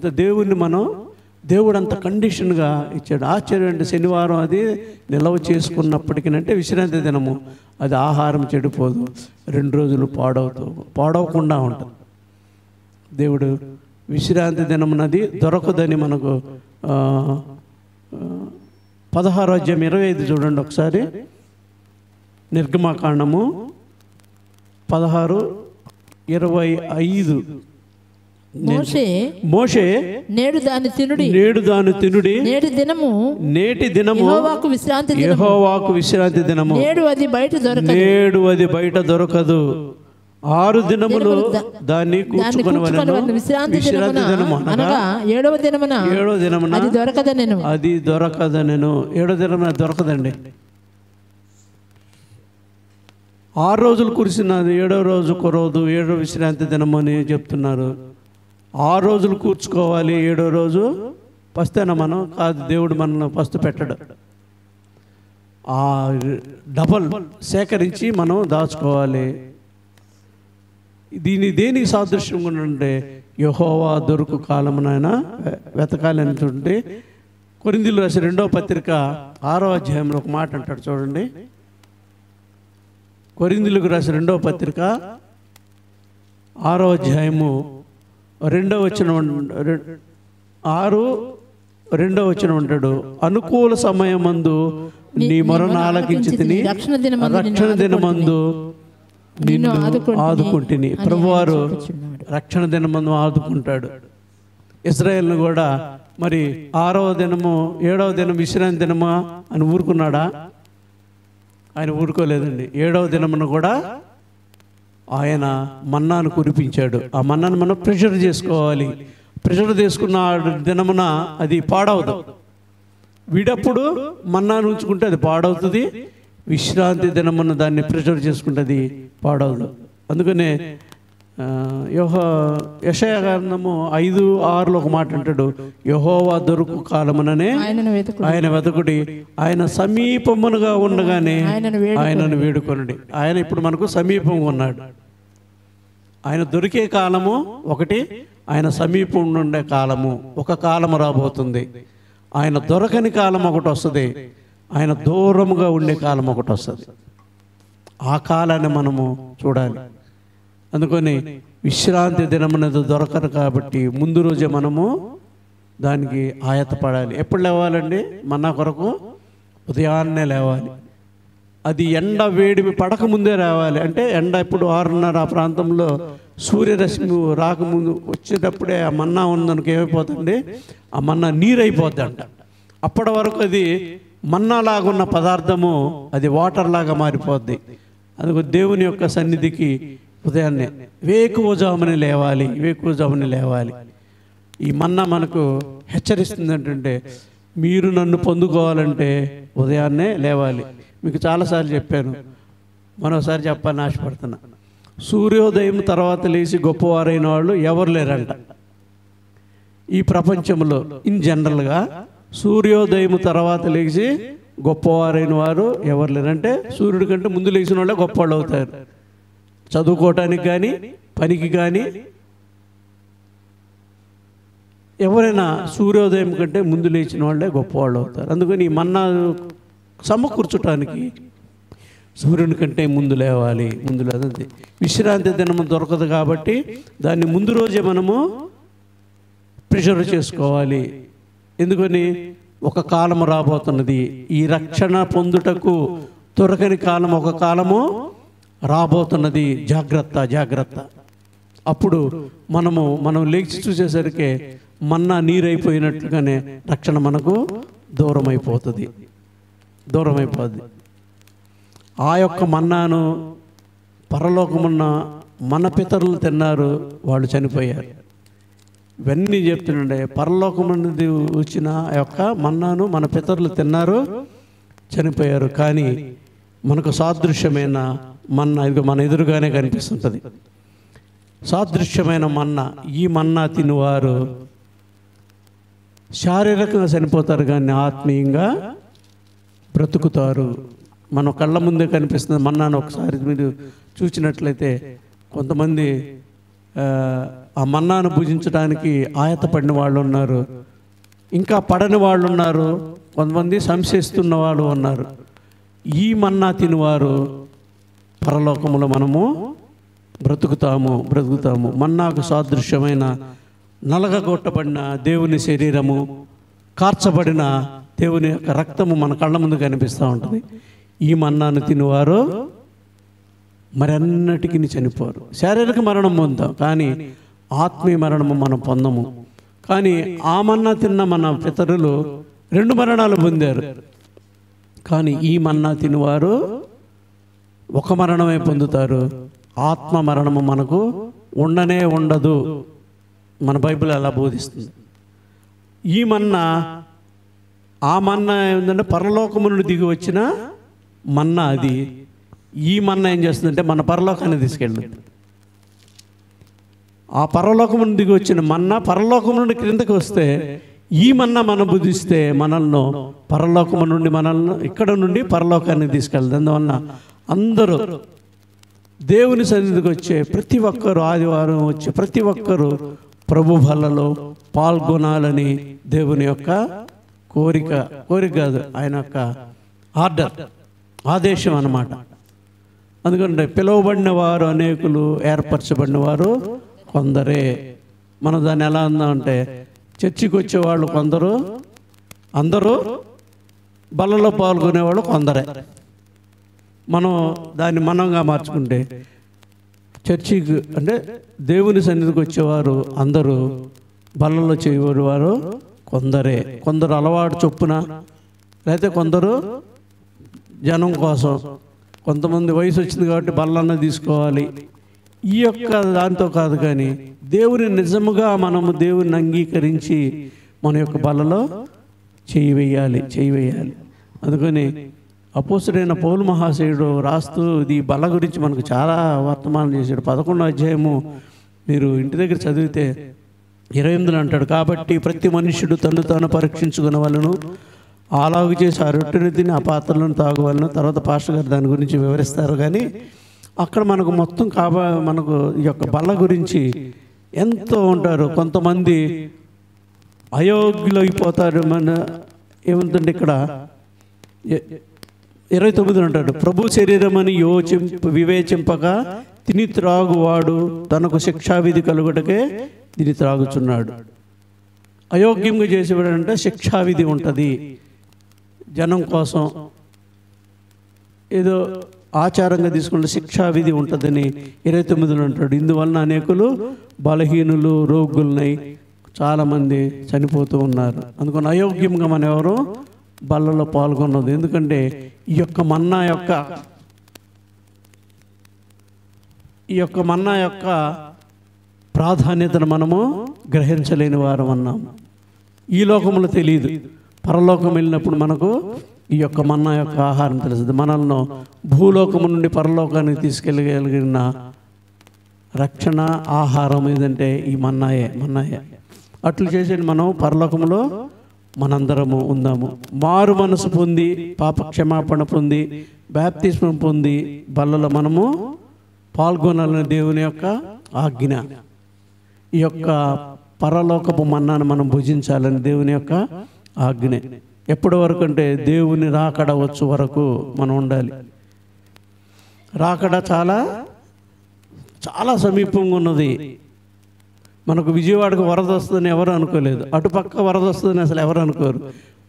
దేవుడు అంత కండిషన్గా ఇచ్చాడు. ఆశ్చర్యం అంటే శనివారం అది నిల్వ చేసుకున్నప్పటికీ విశ్రాంతి దినము అది ఆహారం చెడిపోదు. 2 రోజులు పాడవకుండా ఉంటుంది. దేవుడు విశ్రాంతి దినమునది దొరకదని మనకు 16వ అధ్యాయం 25 చూడండి ఒకసారి. నిర్గమాకాండము 16:25. మోషే నేడు దాని తినుడి నేటి దినము యెహోవాకు విశ్రాంతి దినము, నేడు అది బయట దొరకదు. 6 దినములు దాన్ని కూర్చుకొనవలెను. విశ్రాంతి విశ్రాంతి దినము అనగా 7వ దినమున అది దొరకదనెను. అది దొరకదనెను. 7వ దినమున దొరకదండి. 6 రోజులు కురిసినది, 7వ రోజు కురవదు. 7వ విశ్రాంతి దినము అని చెప్తున్నారు. 6 రోజులు కూర్చుకోవాలి, 7వ రోజు పస్తేనా మనం కాదు. దేవుడు మనల్ని పస్తు పెట్టడు. ఆ డబల్ సేకరించి మనం దాచుకోవాలి. దీన్ని దేనికి సాదృశ్యంగా ఉంటే యెహోవా దొరుకు కాలమునైనా వెతకాలని చూడండి. కొరింథీయులు రాసిన 2వ పత్రిక 6వ అధ్యాయంలో ఒక మాట అంటాడు చూడండి. కొరింథీయులకు రాసిన 2వ పత్రిక 6వ అధ్యాయము 2వ వచనం 6:2 అంటాడు. అనుకూల సమయమందు నీ మొరను ఆలకించితిని, రక్షణ దినమందు నిన్ను ఆదుకుంటుని. ప్రభువారు రక్షణ దినమందు ఆదుకుంటాడు. ఇశ్రాయేలును కూడా మరి 6వ దినము 7వ దినం విశ్రాంతి దినమా అని ఊరుకున్నాడా? ఆయన ఊరుకోలేదండి. 7వ దినమును కూడా ఆయన మన్నాను కురిపించాడు. ఆ మన్నాను మనం ప్రెషర్ చేసుకోవాలి. ప్రెషర్ చేసుకున్న దినమున అది పాడవదు. వీడప్పుడు మన్నాను ఉంచుకుంటే అది పాడవుతుంది. విశ్రాంతి దినమున దాన్ని ప్రెషర్ చేసుకుంటే అది పాడవదు. అందుకనే యెషయా గ్రంథము 5:6 ఒక మాట అంటాడు. యెహోవా దొరుకు కాలముననే ఆయన వెతకుడి, ఆయన సమీపమునుగా ఉండగానే ఆయనను వేడుకొనుడి. ఆయన ఇప్పుడు మనకు సమీపంగా ఉన్నాడు. ఆయన దొరికే కాలము ఒకటి, ఆయన సమీపం ఉండే కాలము ఒక కాలము రాబోతుంది. ఆయన దొరకని కాలం ఒకటి వస్తుంది, ఆయన దూరముగా ఉండే కాలం ఒకటి వస్తుంది. ఆ కాలాన్ని మనము చూడాలి. అందుకని విశ్రాంతి దినమనేది దొరకరు కాబట్టి ముందు రోజే మనము దానికి ఆయత్తపడాలి. ఎప్పుడు లేవాలండి? మన్నా కొరకు ఉదయాన్నే లేవాలి. అది ఎండ వేడిమి పడకముందే రావాలి. అంటే ఎండ ఇప్పుడు 6:30 ఆ ప్రాంతంలో సూర్యరశ్మి రాకముందు వచ్చేటప్పుడే ఆ మన్నా ఉందనుకు ఏమైపోతుంది, ఆ మన్నా నీరైపోద్ది అంట. అప్పటి వరకు అది మన్నాలాగున్న పదార్థము అది వాటర్ లాగా మారిపోద్ది. అందుకు దేవుని యొక్క సన్నిధికి ఉదయాన్నే వేకువజామున లేవాలి. వేకువజామున లేవాలి. ఈ మన్నా మనకు హెచ్చరిస్తుంది ఏంటంటే మీరు నన్ను పొందుకోవాలంటే ఉదయాన్నే లేవాలి. మీకు చాలాసార్లు చెప్పాను, మరోసారి చెప్పాలని ఆశపడుతున్నా. సూర్యోదయం తర్వాత లేచి గొప్పవారైన వాళ్ళు ఎవరు లేరంట ఈ ప్రపంచంలో. ఇన్ జనరల్గా సూర్యోదయం తర్వాత లేచి గొప్పవారైన వారు ఎవరు లేరంటే సూర్యుడి కంటే ముందు లేచిన వాళ్ళే గొప్పవాళ్ళు అవుతారు. చదువుకోవటానికి కానీ పనికి కానీ ఎవరైనా సూర్యోదయం కంటే ముందు లేచిన వాళ్ళే గొప్పవాళ్ళు అవుతారు. అందుకని ఈ మన్నా సమకూర్చడానికి సూర్యుని కంటే ముందు లేవాలి. ముందు లేదంతే. విశ్రాంతి దినము దొరకదు కాబట్టి దాన్ని ముందు రోజే మనము ప్రిజర్వ్ చేసుకోవాలి. ఎందుకని ఒక కాలము రాబోతున్నది. ఈ రక్షణ పొందుటకు దొరకని కాలం ఒక కాలము రాబోతున్నది. జాగ్రత్త జాగ్రత్త. అప్పుడు మనం లేచి చూసేసరికి మన్నా నీరైపోయినట్లుగానే రక్షణ మనకు దూరం అయిపోతుంది. ఆ యొక్క మన్నాను పరలోకమున్న మన పితరులు తిన్నారు, వాళ్ళు చనిపోయారు. ఇవన్నీ చెప్తుండే పరలోకం నుండి వచ్చిన ఆ యొక్క మన్నాను మన పితరులు తిన్నారు, చనిపోయారు. కానీ మనకు సాదృశ్యమైన మన్నా ఇది మన ఎదురుగానే కనిపిస్తుంటుంది. సాదృశ్యమైన మన్నా. ఈ మన్నా తినువారు శారీరకంగా చనిపోతారు కానీ ఆత్మీయంగా బ్రతుకుతారు. మన కళ్ళ ముందే కనిపిస్తుంది మన్నాను. ఒకసారి మీరు చూసినట్లయితే కొంతమంది ఆ మన్నాను భుజించడానికి ఆయత్తపడిన వాళ్ళు ఉన్నారు, ఇంకా పడని వాళ్ళు ఉన్నారు, కొంతమంది సంశయిస్తున్న వాళ్ళు ఉన్నారు. ఈ మన్నా తినువారు పరలోకములో మనము బ్రతుకుతాము. మన్నాకు సాదృశ్యమైన నలగగొట్టబడిన దేవుని శరీరము, కార్చబడిన దేవుని యొక్క రక్తము మన కళ్ళ ముందు కనిపిస్తూ ఉంటుంది. ఈ మన్నాను తినువారు మరన్నిటికీ చనిపోరు. శారీరక మరణం పొందాం కానీ ఆత్మీయ మరణము మనం పొందము. కానీ ఆ మన్నా తిన్న మన పితరులు 2 మరణాలు పొందారు. కానీ ఈ మన్నా తినువారు ఒక మరణమే పొందుతారు. ఆత్మ మరణము మనకు ఉండనే ఉండదు. మన బైబిల్ అలా బోధిస్తుంది. ఈ మన్నా, ఆ మన్నా ఏంటంటే పరలోకము నుండి దిగి వచ్చిన మన్నా. అది ఈ మన్నా ఏం చేస్తుందంటే మన పరలోకాన్ని తీసుకెళ్ళింది. ఆ పరలోకము నుండి దిగి వచ్చిన మన్నా పరలోకము నుండి క్రిందకి వస్తే, ఈ మన్నా మనం బుద్ధిస్తే మనల్ని పరలోకము నుండి మనల్ని ఇక్కడ నుండి పరలోకాన్ని తీసుకెళ్తుంది. అందువల్ల అందరూ దేవుని సన్నిధికి వచ్చే ప్రతి ఒక్కరు, ఆదివారం వచ్చే ప్రతి ఒక్కరూ ప్రభు బల్లలో పాల్గొనాలని దేవుని యొక్క కోరిక కాదు, ఆయన యొక్క ఆర్డర్, ఆదేశం అన్నమాట. అందుకంటే పిలువబడిన వారు అనేకులు, ఏర్పరచబడిన వారు కొందరే. మనం దాన్ని ఎలా అందామంటే, చర్చికి వచ్చేవాళ్ళు కొందరు, అందరూ బల్లలో పాల్గొనేవాళ్ళు కొందరే. మనం దాన్ని మనంగా మార్చుకుంటే, చర్చికి అంటే దేవుని సన్నిధికి వచ్చేవారు అందరూ, బల్లలో చేయవారు కొందరే. కొందరు అలవాటు చొప్పున, లేకపోతే కొందరు జనం కోసం, కొంతమంది వయసు వచ్చింది కాబట్టి బల్లన్న తీసుకోవాలి, ఈ యొక్క దాంతో కాదు. కానీ దేవుని నిజముగా మనము దేవుని అంగీకరించి మన యొక్క బల్లలో చేయి వేయాలి. అందుకని అపోస్తుడైన పౌలు మహాశయుడు రాస్తూ ఈ బల్ల గురించి మనకు చాలా వర్తమానం చేశాడు. 11వ అధ్యాయము మీరు ఇంటి దగ్గర చదివితే 28 అంటాడు, కాబట్టి ప్రతి మనుష్యుడు తను తాను పరీక్షించుకునవలను, అలాగు చేసి ఆ రొట్టెని తిని ఆ పాత్రలను తాగవలను. తర్వాత పాస్టర్ గారు దాని గురించి వివరిస్తారు. కానీ అక్కడ మనకు మొత్తం మనకు ఈ యొక్క బల్ల గురించి ఎంతో ఉంటారు. కొంతమంది అయోగ్యులు అయిపోతారు. మన ఏముందంటే ఇక్కడ 29 అంటాడు, ప్రభు శరీరం అని వివేచింపక తిని త్రాగువాడు తనకు శిక్షావిధి కలుగుటకే తిని త్రాగుచున్నాడు. అయోగ్యంగా చేసేవాడంటే శిక్షావిధి ఉంటుంది, జనం కోసం ఏదో ఆచారంగా తీసుకుంటే శిక్షావిధి ఉంటుందని 29 అంటాడు. ఇందువలన అనేకులు బలహీనులు, రోగులనై చాలామంది చనిపోతూ ఉన్నారు. అందుకని అయోగ్యంగా మనం ఎవరు బల్లలో పాల్గొన్నది. ఎందుకంటే ఈ యొక్క మన్నా యొక్క ప్రాధాన్యతను మనము గ్రహించలేని వారు అన్నాము. ఈ లోకంలో తెలియదు, పరలోకం వెళ్ళినప్పుడు మనకు ఈ యొక్క మన్నా యొక్క ఆహారం తెలుస్తుంది. మనల్ని భూలోకము నుండి పరలోకానికి తీసుకెళ్ళగలిగిన రక్షణ ఆహారం ఏదంటే ఈ మన్నాయే. అట్లు చేసేది మనం పరలోకంలో మనందరము ఉందాము. మారు మనసు పొంది, పాప క్షమాపణ పొంది, బాప్తిస్మం పొంది బల్లలో మనము పాల్గొనాలని దేవుని యొక్క ఆజ్ఞ. ఈ యొక్క పరలోకపు మన్నాను మనం భుజించాలని దేవుని యొక్క ఆజ్ఞ. ఎప్పటి వరకు అంటే దేవుని రాకడ వచ్చు వరకు మనం ఉండాలి. రాకడ చాలా చాలా సమీపంగా ఉన్నది. మనకు విజయవాడకు వరద వస్తుందని ఎవరు అనుకోలేదు, అటుపక్క వరద వస్తుందని అసలు ఎవరు అనుకోరు.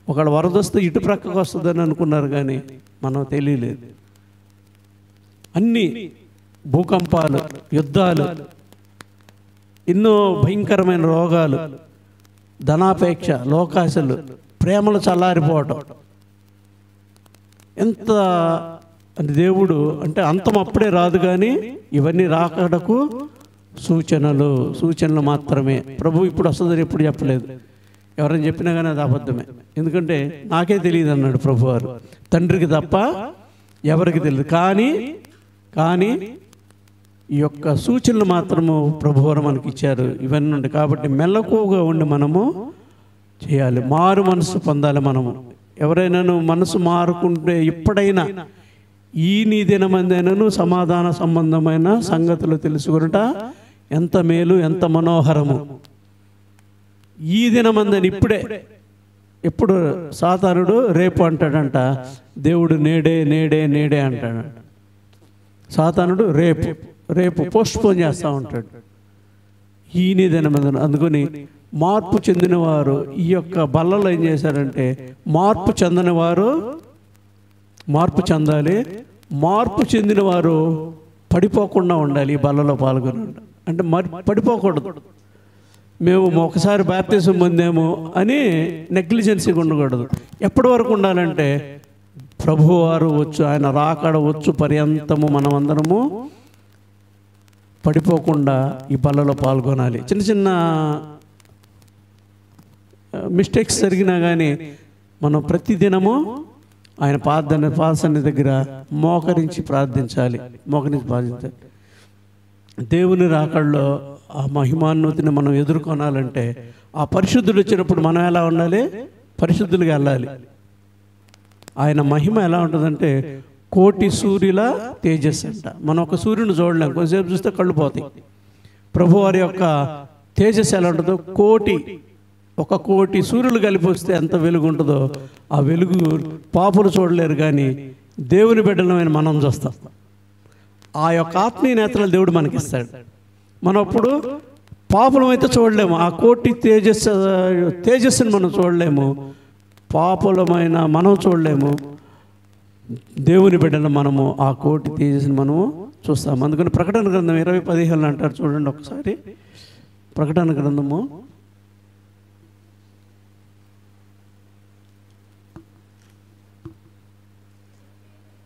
ఒకళ్ళు వరద వస్తే ఇటు ప్రక్కకు వస్తుందని అనుకున్నారు, కానీ మనం తెలియలేదు. అన్ని భూకంపాలు, యుద్ధాలు, ఎన్నో భయంకరమైన రోగాలు, ధనాపేక్ష, లోకాశలు, ప్రేమలు చల్లారిపోవటం. ఎంత అంటే దేవుడు అంటే అంతం అప్పుడే రాదు, కానీ ఇవన్నీ రాకడకు సూచనలు మాత్రమే. ప్రభు ఇప్పుడు వస్తుందని ఎప్పుడు చెప్పలేదు. ఎవరైనా చెప్పినా కానీ అది అబద్ధమే. ఎందుకంటే నాకే తెలియదు అన్నాడు ప్రభువారు, తండ్రికి తప్ప ఎవరికి తెలియదు. కానీ ఈ యొక్క సూచనలు మాత్రము ప్రభువారు మనకి ఇచ్చారు. ఇవన్నీ ఉండే కాబట్టి మెల్లకువగా ఉండి మనము చేయాలి. మారు మనసు పొందాలి. మనము ఎవరైనాను మనసు మారుకుంటే ఎప్పుడైనా ఈ నీ దినమందైనను సమాధాన సంబంధమైన సంగతులు తెలుసుకునుట ఎంత మేలు, ఎంత మనోహరము. ఈ దినమందని ఇప్పుడే. ఎప్పుడు సాతానుడు రేపు అంటాడంట, దేవుడు నేడే అంటాడంట. సాతానుడు రేపు పోస్ట్పోన్ చేస్తూ ఉంటాడు. ఈ నీ దినమందని. అందుకని మార్పు చెందినవారు ఈ యొక్క బల్లలో ఏం చేశారంటే, మార్పు చెందాలి. మార్పు చెందిన వారు పడిపోకుండా ఉండాలి. ఈ బల్లలో పాల్గొని అంటే పడిపోకూడదు. మేము ఒకసారి బాప్తిజం పొందాము అని నెగ్లిజెన్సీగా ఉండకూడదు. ఎప్పటి వరకు ఉండాలంటే ప్రభువారు వచ్చు, ఆయన రాకడ వచ్చు పర్యంతము మనమందరము పడిపోకుండా ఈ బల్లలో పాల్గొనాలి. చిన్న చిన్న మిస్టేక్స్ జరిగినా కానీ మనం ప్రతిదినము ఆయన పాదసన్ని దగ్గర మోకరించి ప్రార్థించాలి. దేవుని రాకడలో ఆ మహిమాన్వితిని మనం ఎదుర్కొనాలంటే ఆ పరిశుద్ధులు వచ్చినప్పుడు మనం ఎలా ఉండాలి? పరిశుద్ధులుగా వెళ్ళాలి. ఆయన మహిమ ఎలా ఉంటుందంటే కోటి సూర్యుల తేజస్సు అంట. మనం ఒక సూర్యుని చూడలేం, కొంచెంసేపు చూస్తే కళ్ళు పోతాయి. ప్రభువారి యొక్క తేజస్సు ఎలా ఉంటుందో ఒక కోటి సూర్యులు కలిపి వస్తే ఎంత వెలుగు ఉంటుందో ఆ వెలుగు పాపులు చూడలేరు, కానీ దేవుని బిడ్డలమైన మనం చూస్తాం. ఆ యొక్క ఆత్మీయ నేత్రాలు దేవుడు మనకిస్తాడు. మనం అప్పుడు పాపులం అయితే చూడలేము, ఆ కోటి తేజస్సుని మనం చూడలేము. పాపులమైన మనం చూడలేము, దేవుని బిడ్డలు మనము ఆ కోటి తేజస్సుని మనము చూస్తాము. అందుకని ప్రకటన గ్రంథం 20:15 అంటారు చూడండి ఒకసారి. ప్రకటన గ్రంథము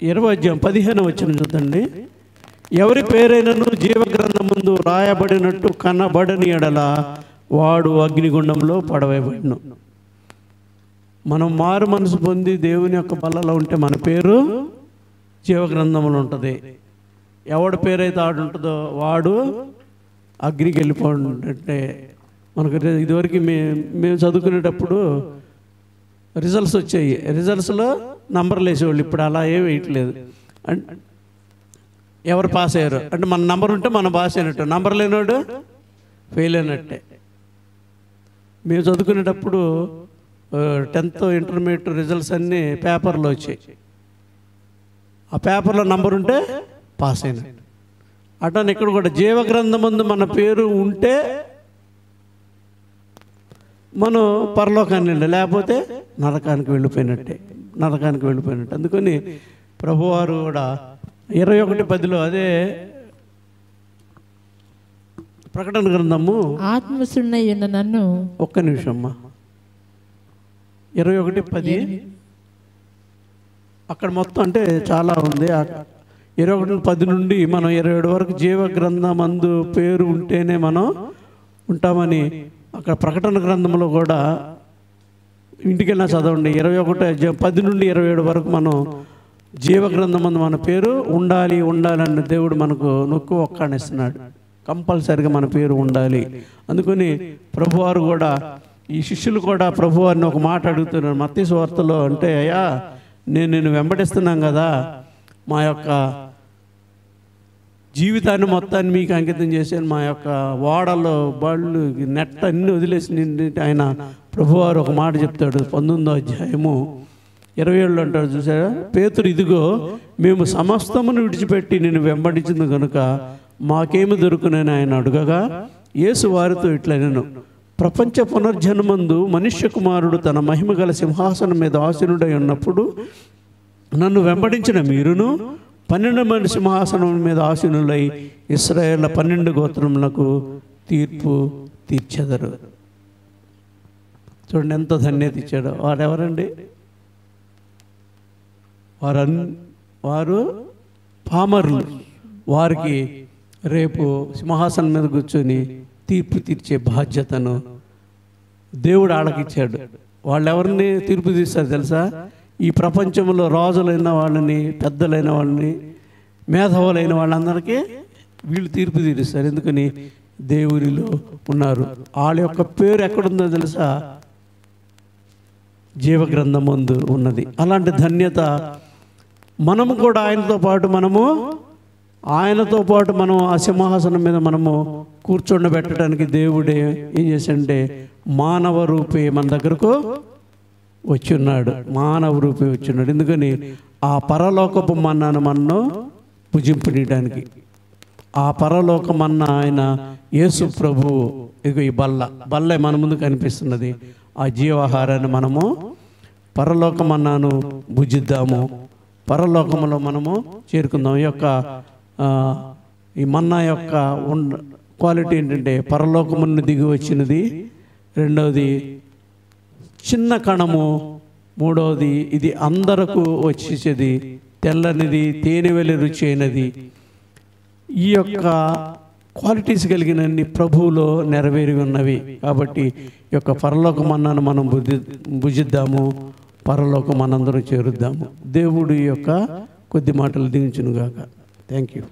20:15 చూద్దండి. ఎవరి పేరైనను జీవగ్రంథమందు రాయబడినట్టు కనబడని ఎడల వాడు అగ్నిగుండంలో పడవేయబడును. మనం మారు మనసు పొంది దేవుని యొక్క బల్లలో ఉంటే మన పేరు జీవగ్రంథంలో ఉంటుంది. ఎవడి పేరైతే ఆడుంటుందో వాడు అగ్నికి వెళ్ళిపోతుంటే, మనకు ఇదివరకు మేము చదువుకునేటప్పుడు రిజల్ట్స్ వచ్చాయి. రిజల్ట్స్లో నంబర్లు వేసేవాళ్ళు, ఇప్పుడు అలా ఏం వేయట్లేదు. ఎవరు పాస్ అయ్యారు అంటే మన నంబర్ ఉంటే మనం పాస్ అయినట్టు, నంబర్ లేనివాడు ఫెయిల్ అయినట్టే. మేము చదువుకునేటప్పుడు 10th ఇంటర్మీడియట్ రిజల్ట్స్ అన్నీ పేపర్లో వచ్చాయి. ఆ పేపర్లో నంబర్ ఉంటే పాస్ అయినట్టు. అటని ఇక్కడ కూడా జీవగ్రంథం ముందు మన పేరు ఉంటే మనం పరలోకాన్ని వెళ్ళి, లేకపోతే నరకానికి వెళ్ళిపోయినట్టే. అందుకని ప్రభువారు కూడా 21:10 అదే ప్రకటన గ్రంథము ఆత్మశున్నయ్యున్న నన్ను, ఒక్క నిమిషం అమ్మా, 21:10 అక్కడ మొత్తం అంటే చాలా ఉంది. 21:10 నుండి మనం 27 వరకు జీవగ్రంథమందు పేరు ఉంటేనే మనం ఉంటామని అక్కడ ప్రకటన గ్రంథంలో కూడా ఇంటికెళ్ళినా చదవండి. 21:10 నుండి 27 వరకు మనం జీవగ్రంథమందు మన పేరు ఉండాలని దేవుడు మనకు నొక్కు ఒక్కనిస్తున్నాడు. కంపల్సరిగా మన పేరు ఉండాలి. అందుకని ప్రభువారు కూడా, ఈ శిష్యులు కూడా ప్రభువారిని ఒక మాట అడుగుతున్నారు మత్తయి సువార్తలో. అంటే అయ్యా, నేను వెంబడిస్తున్నాం కదా, మా యొక్క జీవితాన్ని మొత్తాన్ని మీకు అంకితం చేశాను, మా యొక్క ఓడలు బళ్ళు నెట్ అన్నీ వదిలేసి ఆయన ప్రభువారు ఒక మాట చెప్తాడు. 19వ అధ్యాయము 27 అంటాడు చూసారా, పేతురు ఇదిగో మేము సమస్తమును విడిచిపెట్టి నేను వెంబడించింది కనుక మాకేమి దొరుకునని ఆయన అడుగగా, యేసు వారితో ఇట్లనెను, ప్రపంచ పునర్జన్మందు మనుష్య కుమారుడు తన మహిమ గల సింహాసనం మీద ఆసీనుడై ఉన్నప్పుడు నన్ను వెంబడించిన మీరును 12 మంది సింహాసనం మీద ఆసీనులై ఇశ్రాయేళ్ల 12 గోత్రములకు తీర్పు తీర్చెదరు. చూడండి ఎంత ధన్యత ఇచ్చాడు. వారెవరండి? వారు పామరులు. వారికి రేపు సింహాసనం మీద కూర్చొని తీర్పు తీర్చే బాధ్యతను దేవుడు ఆళ్ళకిచ్చాడు. వాళ్ళు ఎవరిని తీర్పు తీస్తారు తెలుసా? ఈ ప్రపంచంలో రాజులైన వాళ్ళని, పెద్దలైన వాళ్ళని, మేధావులైన వాళ్ళందరికీ వీళ్ళు తీర్పు తీరుస్తారు. ఎందుకని? దేవునిలో ఉన్నారు. వాళ్ళ యొక్క పేరు ఎక్కడుందో తెలుసా? జీవగ్రంథమందు ఉన్నది. అలాంటి ధన్యత మనము కూడా ఆయనతో పాటు మనం ఆ సింహాసనం మీద మనము కూర్చోబెట్టడానికి దేవుడే ఏం చేశాడంటే మానవ రూపే మన దగ్గరకు వచ్చి ఉన్నాడు. ఎందుకని? ఆ పరలోకపు మన్నాను మనను భుజింపనీయడానికి. ఆ పరలోక మన్నా ఆయన యేసు ప్రభువు. ఇదిగో ఈ బల్లే మన ముందు కనిపిస్తున్నది. ఆ జీవాహారాన్ని మనము పరలోక మన్నాను భుజిద్దాము, పరలోకంలో మనము చేరుకుందాం. ఈ మన్నా యొక్క క్వాలిటీ ఏంటంటే పరలోకమును దిగి వచ్చినది, రెండవది చిన్న కణము, మూడవది ఇది అందరకు వచ్చేది, తెల్లనిది, తేనె వెలి రుచి అయినది. ఈ యొక్క క్వాలిటీస్ కలిగినన్ని ప్రభువులో నెరవేరి ఉన్నవి. కాబట్టి ఈ యొక్క పరలోక మన్నాను మనం భుజిద్దాము, పరలోక మనందరం చేరుద్దాము. దేవుడి యొక్క కొద్ది మాటలు దీవించునుగాక. Thank you.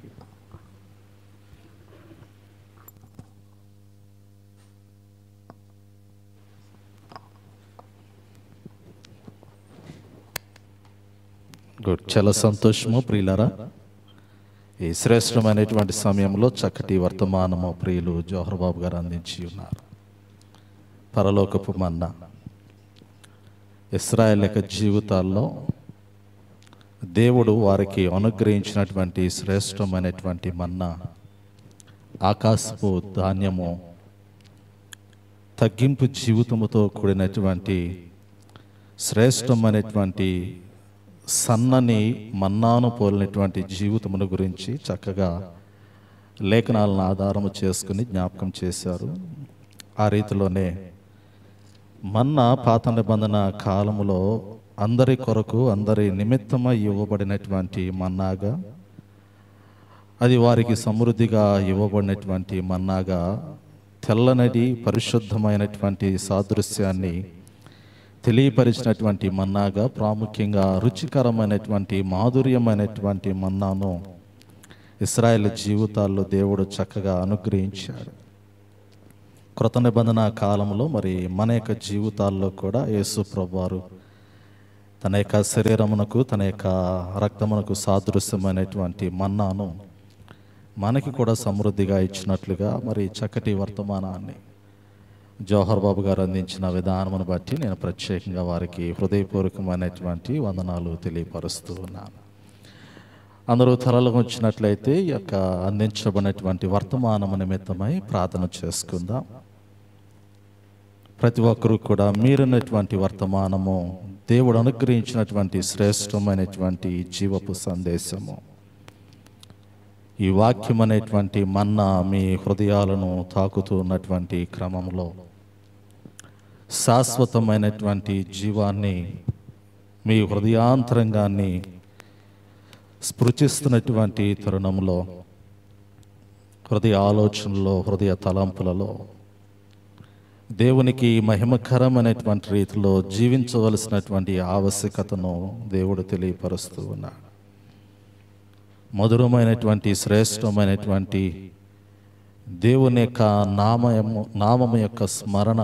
గుడ్, చాలా సంతోషము ప్రియులారా. ఈ శ్రేష్టమైనటువంటి సమయంలో చక్కటి వర్తమానము ప్రియులు జోహర్ బాబు గారు అందించి ఉన్నారు. పరలోకపు మన్నా ఇశ్రాయేల్ యొక్క జీవితాల్లో దేవుడు వారికి అనుగ్రహించినటువంటి శ్రేష్టమైనటువంటి మన్నా, ఆకాశపు ధాన్యము, తగ్గింపు జీవితముతో కూడినటువంటి శ్రేష్టమైనటువంటి సన్నని మన్నాను పోలినటువంటి జీవితమును గురించి చక్కగా లేఖనాలను ఆధారము చేసుకుని జ్ఞాపకం చేశారు. ఆ రీతిలోనే మన్నా పాత నిబంధన కాలములో అందరి కొరకు, అందరి నిమిత్తమై ఇవ్వబడినటువంటి మన్నాగా, అది వారికి సమృద్ధిగా ఇవ్వబడినటువంటి మన్నాగా, తెల్లనది పరిశుద్ధమైనటువంటి సాదృశ్యాన్ని తెలియపరిచినటువంటి మన్నాగా, ప్రాముఖ్యంగా రుచికరమైనటువంటి మాధుర్యమైనటువంటి మన్నాను ఇశ్రాయేల్ జీవితాల్లో దేవుడు చక్కగా అనుగ్రహించాడు. కృత నిబంధన కాలంలో మరి మన యొక్క జీవితాల్లో కూడా యేసు ప్రభువారు తన యొక్క శరీరమునకు, తన యొక్క రక్తమునకు సాదృశ్యమైనటువంటి మన్నాను మనకి కూడా సమృద్ధిగా ఇచ్చినట్లుగా మరి చక్కటి వర్తమానాన్ని జోహర్ బాబు గారు అందించిన విధానమును బట్టి నేను ప్రత్యేకంగా వారికి హృదయపూర్వకమైనటువంటి వందనాలు తెలియపరుస్తూ ఉన్నాను. అందరూ తలలు వచ్చినట్లయితే ఈ యొక్క అందించబడినటువంటి వర్తమానము నిమిత్తమై ప్రార్థన చేసుకుందాం. ప్రతి ఒక్కరూ కూడా మీరున్నటువంటి వర్తమానము దేవుడు అనుగ్రహించినటువంటి శ్రేష్టమైనటువంటి జీవపు సందేశము, ఈ వాక్యం అనేటువంటి మన్నా మీ హృదయాలను తాకుతూ ఉన్నటువంటి క్రమంలో శాశ్వతమైనటువంటి జీవాన్ని, మీ హృదయాంతరంగాన్ని స్పృశిస్తున్నటువంటి తరుణంలో, హృదయ ఆలోచనలో, హృదయ తలంపులలో దేవునికి మహిమకరమైనటువంటి రీతిలో జీవించవలసినటువంటి ఆవశ్యకతను దేవుడు తెలియపరుస్తూ ఉన్నాడు. మధురమైనటువంటి శ్రేష్టమైనటువంటి దేవుని యొక్క నామము యొక్క స్మరణ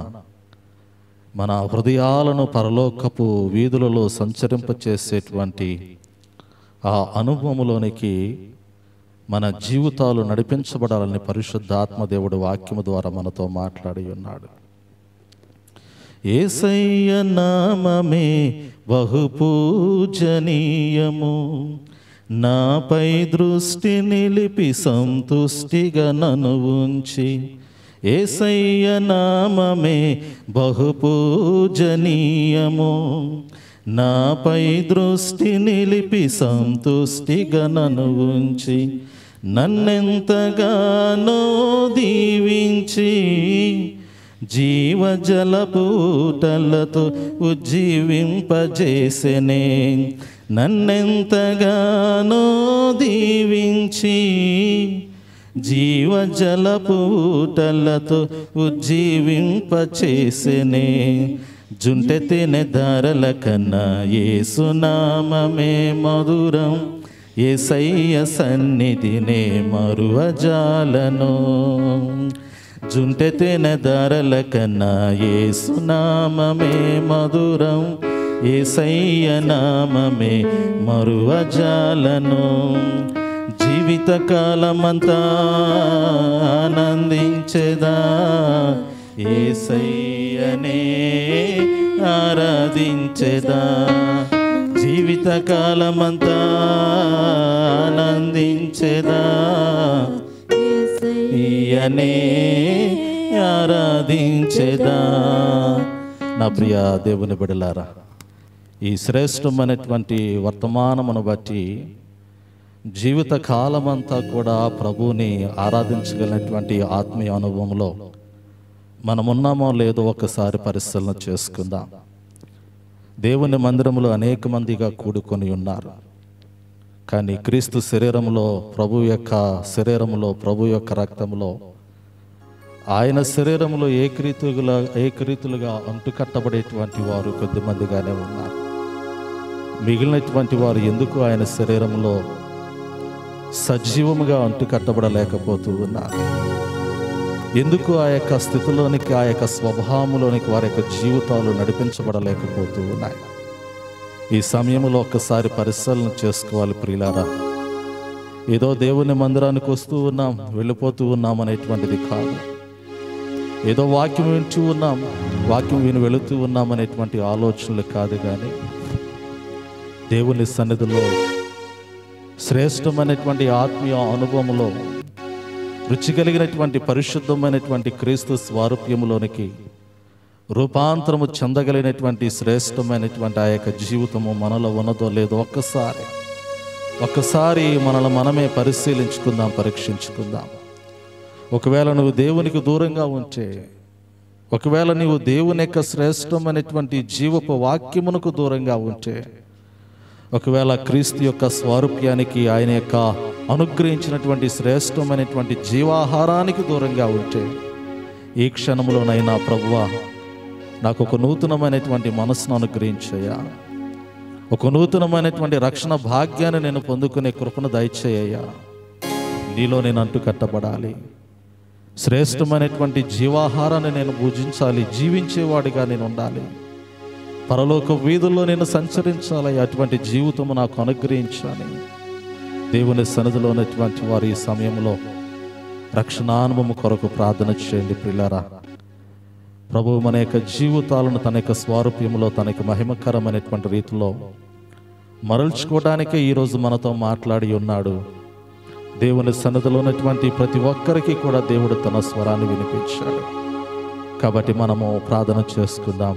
మన హృదయాలను పరలోకపు వీధులలో సంచరింపచేసేటువంటి ఆ అనుభవములోనికి మన జీవితాలు నడిపించబడాలని పరిశుద్ధాత్మ దేవుడు వాక్యము ద్వారా మనతో మాట్లాడి ఉన్నాడు. యేసయ్య నామమే బహు పూజనీయము, నాపై దృష్టి నిలిపి సంతుష్టిగా నన్ను ఉంచి. యేసయ్య నామమే బహు పూజనీయము, నాపై దృష్టి నిలిపి సంతుష్టిగా నన్ను ఉంచి. నన్నెంతగానో దీవించి జీవజలపూటలతో ఉజ్జీవింపజేసెనే. నన్నెంతగానో దీవించి జీవజలపూటలతో ఉజ్జీవింపచేసెనే. జుంటె తినే ధారల కన్నా యేసునామమే మధురం, యేసయ్య సన్నిధినే మరువజాలను. జుంటె తినే ధారల కన్నా యేసునామమే మధురం, యేసయ్య నామమే మరువజాలను. జీవితకాలమంతా ఆనందించెదా, యేసయ్యనే ఆరాధించెదా. జీవితకాలమంతా ఆనందించెదా, యేసయ్యనే ఆరాధించెదా. నా ప్రియ దేవుని బిడ్డలారా, ఈ శ్రేష్టమైనటువంటి వర్తమానమును బట్టి జీవిత కాలమంతా కూడా ప్రభువుని ఆరాధించగలిగినటువంటి ఆత్మీయ అనుభవంలో మనమున్నామో లేదో ఒకసారి పరిశీలన చేసుకుందాం. దేవుని మందిరంలో అనేక మందిగా కూడుకొని ఉన్నారు, కానీ క్రీస్తు శరీరంలో, ప్రభు యొక్క శరీరంలో, ప్రభు యొక్క రక్తంలో, ఆయన శరీరంలో ఏకరీతులుగా అంటుకట్టబడేటువంటి వారు కొద్దిమందిగానే ఉన్నారు. మిగిలినటువంటి వారు ఎందుకు ఆయన శరీరంలో సజీవముగా అంటుకట్టబడలేకపోతూ ఉన్నారు? ఎందుకు ఆ యొక్క స్థితిలోనికి, ఆ యొక్క స్వభావంలోనికి వారి యొక్క జీవితాలు నడిపించబడలేకపోతూ ఉన్నాయి? ఈ సమయంలో ఒక్కసారి పరిశీలన చేసుకోవాలి ప్రియులారా. ఏదో దేవుని మందిరానికి వస్తూ ఉన్నాం, వెళ్ళిపోతూ ఉన్నాం అనేటువంటిది కాదు. ఏదో వాక్యం వింటూ ఉన్నాం, వాక్యం విని వెళుతూ ఉన్నాం అనేటువంటి ఆలోచనలు కాదు. కానీ దేవుని సన్నిధిలో శ్రేష్టమైనటువంటి ఆత్మీయ అనుభవంలో రుచి కలిగినటువంటి పరిశుద్ధమైనటువంటి క్రీస్తు స్వారూప్యములోనికి రూపాంతరము చెందగలిగినటువంటి శ్రేష్టమైనటువంటి ఆ యొక్క జీవితము మనలో ఉన్నదో లేదో ఒక్కసారి మనల్ని మనమే పరిశీలించుకుందాం, పరీక్షించుకుందాం. ఒకవేళ నువ్వు దేవునికి దూరంగా ఉంటే, ఒకవేళ నీవు దేవుని యొక్క శ్రేష్టమైనటువంటి జీవపు వాక్యమునకు దూరంగా ఉంటే, ఒకవేళ క్రీస్తు యొక్క స్వారూప్యానికి, ఆయన యొక్క అనుగ్రహించినటువంటి శ్రేష్టమైనటువంటి జీవాహారానికి దూరంగా ఉంటే, ఈ క్షణంలోనైనా ప్రభువా నాకు ఒక నూతనమైనటువంటి మనసును అనుగ్రహించయ్యా, ఒక నూతనమైనటువంటి రక్షణ భాగ్యాన్ని నేను పొందుకునే కృపను దయచేయ్యా. నీలో నేను అంటు కట్టబడాలి, శ్రేష్టమైనటువంటి జీవాహారాన్ని నేను భుజించాలి, జీవించేవాడిగా నేను ఉండాలి, పరలోక వీధుల్లో నేను సంచరించాలి. అటువంటి జీవితము నాకు అనుగ్రహించాలి. దేవుని సన్నిధిలో ఉన్నటువంటి వారు ఈ సమయంలో రక్షణానుభవం కొరకు ప్రార్థన చేయండి ప్రియులారా. ప్రభువు మన యొక్క జీవితాలను తన యొక్క స్వారూప్యంలో, తన యొక్క మహిమకరమైనటువంటి రీతిలో మరల్చుకోవడానికే ఈరోజు మనతో మాట్లాడి ఉన్నాడు. దేవుని సన్నిధిలో ఉన్నటువంటి ప్రతి ఒక్కరికి కూడా దేవుడు తన స్వరాన్ని వినిపించాడు. కాబట్టి మనము ప్రార్థన చేసుకుందాం.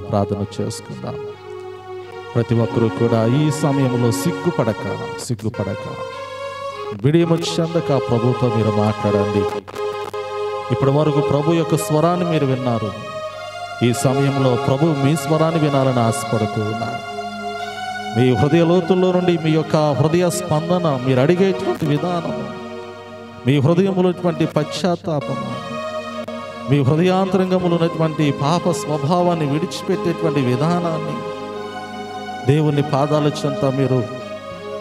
ప్రతి ఒక్కరూ కూడా ఈ సమయంలో సిగ్గుపడక బిడియము చెందక ప్రభుతో మీరు మాట్లాడండి. ఇప్పటి వరకు ప్రభు యొక్క స్వరాన్ని మీరు విన్నారు. ఈ సమయంలో ప్రభు మీ స్వరాన్ని వినాలని ఆశపడుతూ ఉన్నారు. మీ హృదయ లోతుల్లో నుండి మీ యొక్క హృదయ స్పందన, మీరు అడిగేటువంటి విధానము, మీ హృదయంలో ఉన్నటువంటి పశ్చాత్తాపము, మీ హృదయాంతరంగంలో ఉన్నటువంటి పాప స్వభావాన్ని విడిచిపెట్టేటువంటి విధానాన్ని, దేవుని పాదాల చెంత మీరు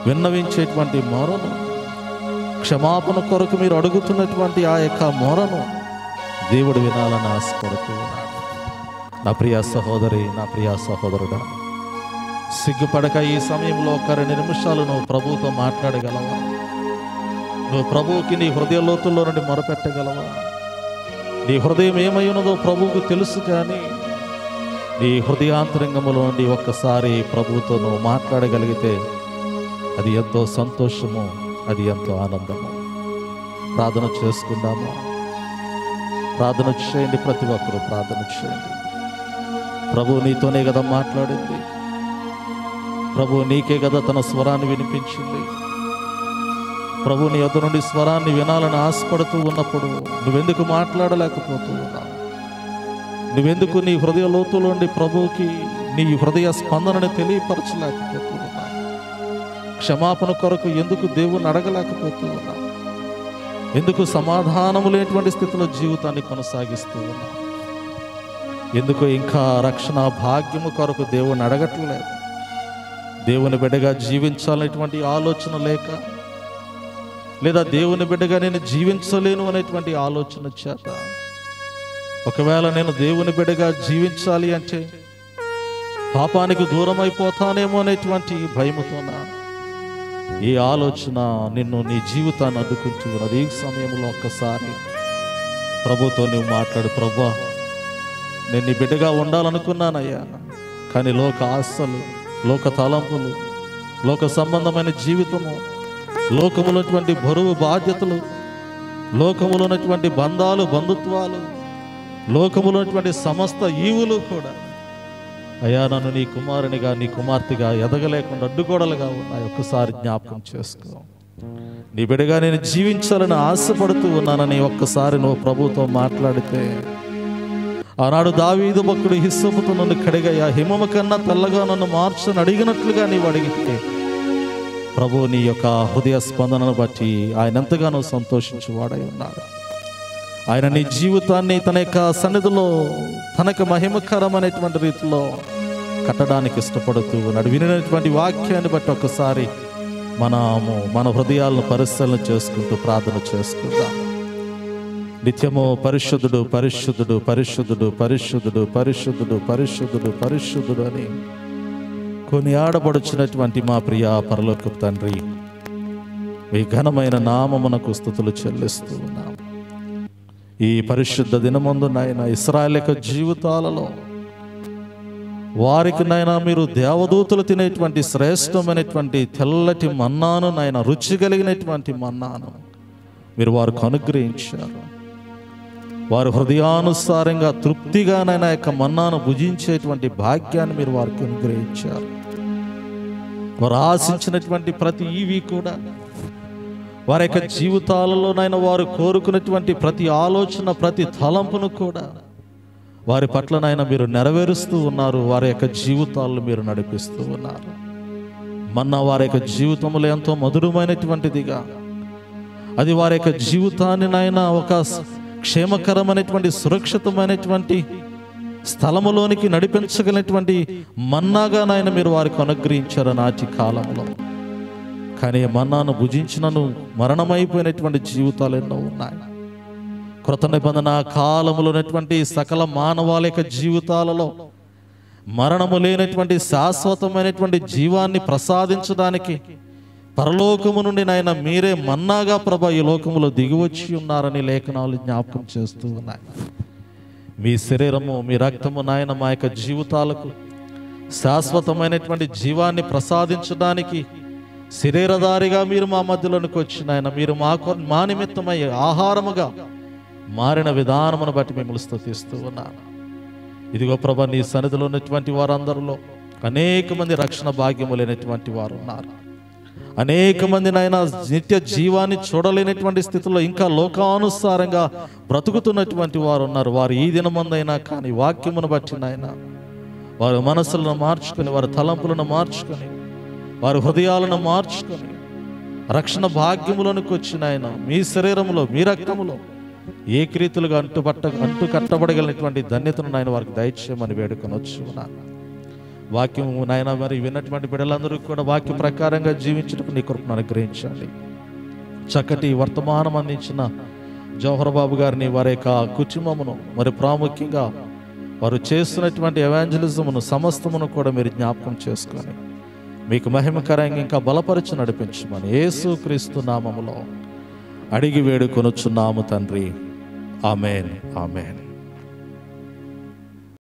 విన్నవించేటువంటి మొరను, క్షమాపణ కొరకు మీరు అడుగుతున్నటువంటి ఆ యొక్క మొరను దేవుడు వినాలని ఆశపడుతూ ఉన్నాడు. నా ప్రియ సహోదరి, నా ప్రియ సహోదరుడా, సిగ్గుపడక ఈ సమయంలో ఒక 2 నిమిషాలు నువ్వు ప్రభువుతో మాట్లాడగలవా? నువ్వు ప్రభువుకి నీ హృదయ లోతుల్లో నుండి మొరపెట్టగలవా? నీ హృదయం ఏమై ఉన్నదో ప్రభువుకు తెలుసు. కానీ నీ హృదయాంతరంగంలో నుండి ఒక్కసారి ప్రభువుతో నువ్వు మాట్లాడగలిగితే అది ఎంతో సంతోషము, అది ఎంతో ఆనందము. ప్రార్థన చేసుకుందాము. ప్రార్థన చేయండి, ప్రతి ఒక్కరూ ప్రార్థన చేయండి. ప్రభు నీతోనే కదా మాట్లాడింది, ప్రభు నీకే కదా తన స్వరాన్ని వినిపించింది. ప్రభు నీ వద్ద నుండి స్వరాన్ని వినాలని ఆశపడుతూ ఉన్నప్పుడు నువ్వెందుకు మాట్లాడలేకపోతూ ఉన్నావు? నువ్వెందుకు నీ హృదయ లోతులో నుండి ప్రభువుకి నీ హృదయ స్పందనని తెలియపరచలేకపోతూ ఉన్నావు? క్షమాపణ కొరకు ఎందుకు దేవుణ్ణి అడగలేకపోతూ ఉన్నావు? ఎందుకు సమాధానము లేనటువంటి స్థితిలో జీవితాన్ని కొనసాగిస్తూ ఉన్నావు? ఎందుకు ఇంకా రక్షణ భాగ్యము కొరకు దేవుణ్ణి అడగట్లేదు? దేవుని బిడ్డగా జీవించాలనేటువంటి ఆలోచన లేక, లేదా దేవుని బిడ్డగా నేను జీవించలేను అనేటువంటి ఆలోచన చేత, ఒకవేళ నేను దేవుని బిడ్డగా జీవించాలి అంటే పాపానికి దూరం అయిపోతానేమో అనేటువంటి భయముతోనా ఈ ఆలోచన నిన్ను, నీ జీవితాన్ని అడ్డుకుంటూ ఉన్నది. ఈ సమయంలో ఒక్కసారి ప్రభుతో నువ్వు మాట్లాడు. ప్రభువా, నేను నీ బిడ్డగా ఉండాలనుకున్నానయ్యా, కానీ లోక ఆశలు, లోక తలంపులు, లోక సంబంధమైన జీవితము, లోకములోటువంటి బరువు బాధ్యతలు, లోకములోనటువంటి బంధాలు, బంధుత్వాలు, లోకములోనటువంటి సమస్త ఈవులు కూడా అయ్యా నన్ను నీ కుమారునిగా, నీ కుమార్తెగా ఎదగలేకుండా అడ్డుగోడలుగా ఉన్నాయి. ఒక్కసారి జ్ఞాపకం చేసుకో. నీ బిడ్డగా నేను జీవించాలని ఆశపడుతూ ఉన్నానని ఒక్కసారి నువ్వు ప్రభుతో మాట్లాడితే, ఆనాడు దావీదు భక్తుడు హిస్సోపుతో నన్ను కడిగయ్యా, హిమము కన్నా తెల్లగా నన్ను మార్చని అడిగినట్లుగా నీవు అడిగితే ప్రభు నీ యొక్క హృదయ స్పందనను బట్టి ఆయన ఎంతగానో సంతోషించేవాడై ఉన్నాడు. ఆయన నీ జీవితాన్ని తన యొక్క సన్నిధిలో తనకు మహిమకరమైనటువంటి రీతిలో కట్టడానికి ఇష్టపడుతూ ఉన్నాడు. వినినటువంటి వాక్యాన్ని బట్టి ఒకసారి మన హృదయాలను పరిశీలన చేసుకుంటూ ప్రార్థన చేసుకుందాం. నిత్యము పరిశుద్ధుడు పరిశుద్ధుడు పరిశుద్ధుడు పరిశుద్ధుడు పరిశుద్ధుడు పరిశుద్ధుడు పరిశుద్ధుడు అని కొనియాడబడుచున్నటువంటి మా ప్రియ పరలోకపు తండ్రి, మీ ఘనమైన నామమునకు స్తుతులు చెల్లిస్తూ ఉన్నాం. ఈ పరిశుద్ధ దినమందు నాయన ఇశ్రాయేలు యొక్క జీవితాలలో వారికి నాయన మీరు దేవదూతలు తినేటువంటి శ్రేష్టమైనటువంటి తెల్లటి మన్నాను నాయన రుచి కలిగినటువంటి మన్నాను మీరు వారికి అనుగ్రహించారు. వారి హృదయానుసారంగా తృప్తిగా నాయన యొక్క మన్నాను భుజించేటువంటి భాగ్యాన్ని మీరు వారికి అనుగ్రహించారు. వారు ఆశించినటువంటి ప్రతి ఈవి కూడా వారి యొక్క జీవితాలలో నాయన వారు కోరుకున్నటువంటి ప్రతి ఆలోచన ప్రతి తలంపును కూడా వారి పట్ల నాయన మీరు నెరవేరుస్తూ ఉన్నారు. వారి యొక్క జీవితాలను మీరు నడిపిస్తూ ఉన్నారు. మన్నా వారి యొక్క జీవితంలో ఎంతో మధురమైనటువంటిదిగా, అది వారి యొక్క జీవితాన్ని నాయన ఒక క్షేమకరమైనటువంటి సురక్షితమైనటువంటి స్థలములోనికి నడిపించగలిగినటువంటి మన్నాగా నాయన మీరు వారికి అనుగ్రహించారు నాటి కాలంలో. కానీ మన్నాను భుజించినను మరణమైపోయినటువంటి జీవితాలు ఎన్నో ఉన్నాయి. కృత నిబంధన కాలములో ఉన్నటువంటి సకల మానవాళి యొక్క జీవితాలలో మరణము లేనటువంటి శాశ్వతమైనటువంటి జీవాన్ని ప్రసాదించడానికి పరలోకము నుండి నాయన మీరే మన్నాగా ప్రభా ఈ లోకములో దిగివచ్చి ఉన్నారని లేఖనాలు జ్ఞాపకం చేస్తూ ఉన్నాయి. మీ శరీరము మీ రక్తము నాయన మా యొక్క జీవితాలకు శాశ్వతమైనటువంటి జీవాన్ని ప్రసాదించడానికి శరీరధారిగా మీరు మా మధ్యలోనికి వచ్చి నాయన మీరు మా నిమిత్తమై ఆహారముగా మారిన విధానమును బట్టి మిమ్మల్ని స్తుతిస్తూ ఉన్నాను. ఇదిగో ప్రభా, నీ సన్నిధిలో ఉన్నటువంటి వారందరిలో అనేక మంది రక్షణ భాగ్యము లేనటువంటి వారు ఉన్నారు. అనేక మంది నాయన నిత్య జీవాన్ని చూడలేనటువంటి స్థితిలో ఇంకా లోకానుసారంగా బ్రతుకుతున్నటువంటి వారు ఉన్నారు. వారు ఈ దినమందైనా కానీ వాక్యమును బట్టి నాయన వారి మనసులను మార్చుకొని, వారి తలంపులను మార్చుకొని, వారి హృదయాలను మార్చుకొని రక్షణ భాగ్యములోనికి వచ్చిన ఆయన మీ శరీరములో మీ రక్తములో ఏకరీతులుగా అంటు కట్టబడగలిగినటువంటి ధన్యతను నాయన వారికి దయచేయమని వేడుకొనొచ్చు. వాక్యము నాయన మరి విన్నటువంటి బిడ్డలందరూ కూడా వాక్య ప్రకారంగా జీవించడానికి నీ కృపను అనుగ్రహించండి. చక్కటి వర్తమానం అందించిన జవహర్ బాబు గారిని, వారి యొక్క కుటుంబమును, మరి ప్రాముఖ్యంగా వారు చేస్తున్నటువంటి ఎవాంజలిజమును సమస్తమును కూడా మీరు జ్ఞాపకం చేసుకొని మీకు మహిమకరంగా ఇంకా బలపరిచి నడిపించమని యేసుక్రీస్తు నామములో అడిగి వేడుకొనుచున్నాము తండ్రి. ఆమేన్, ఆమేన్.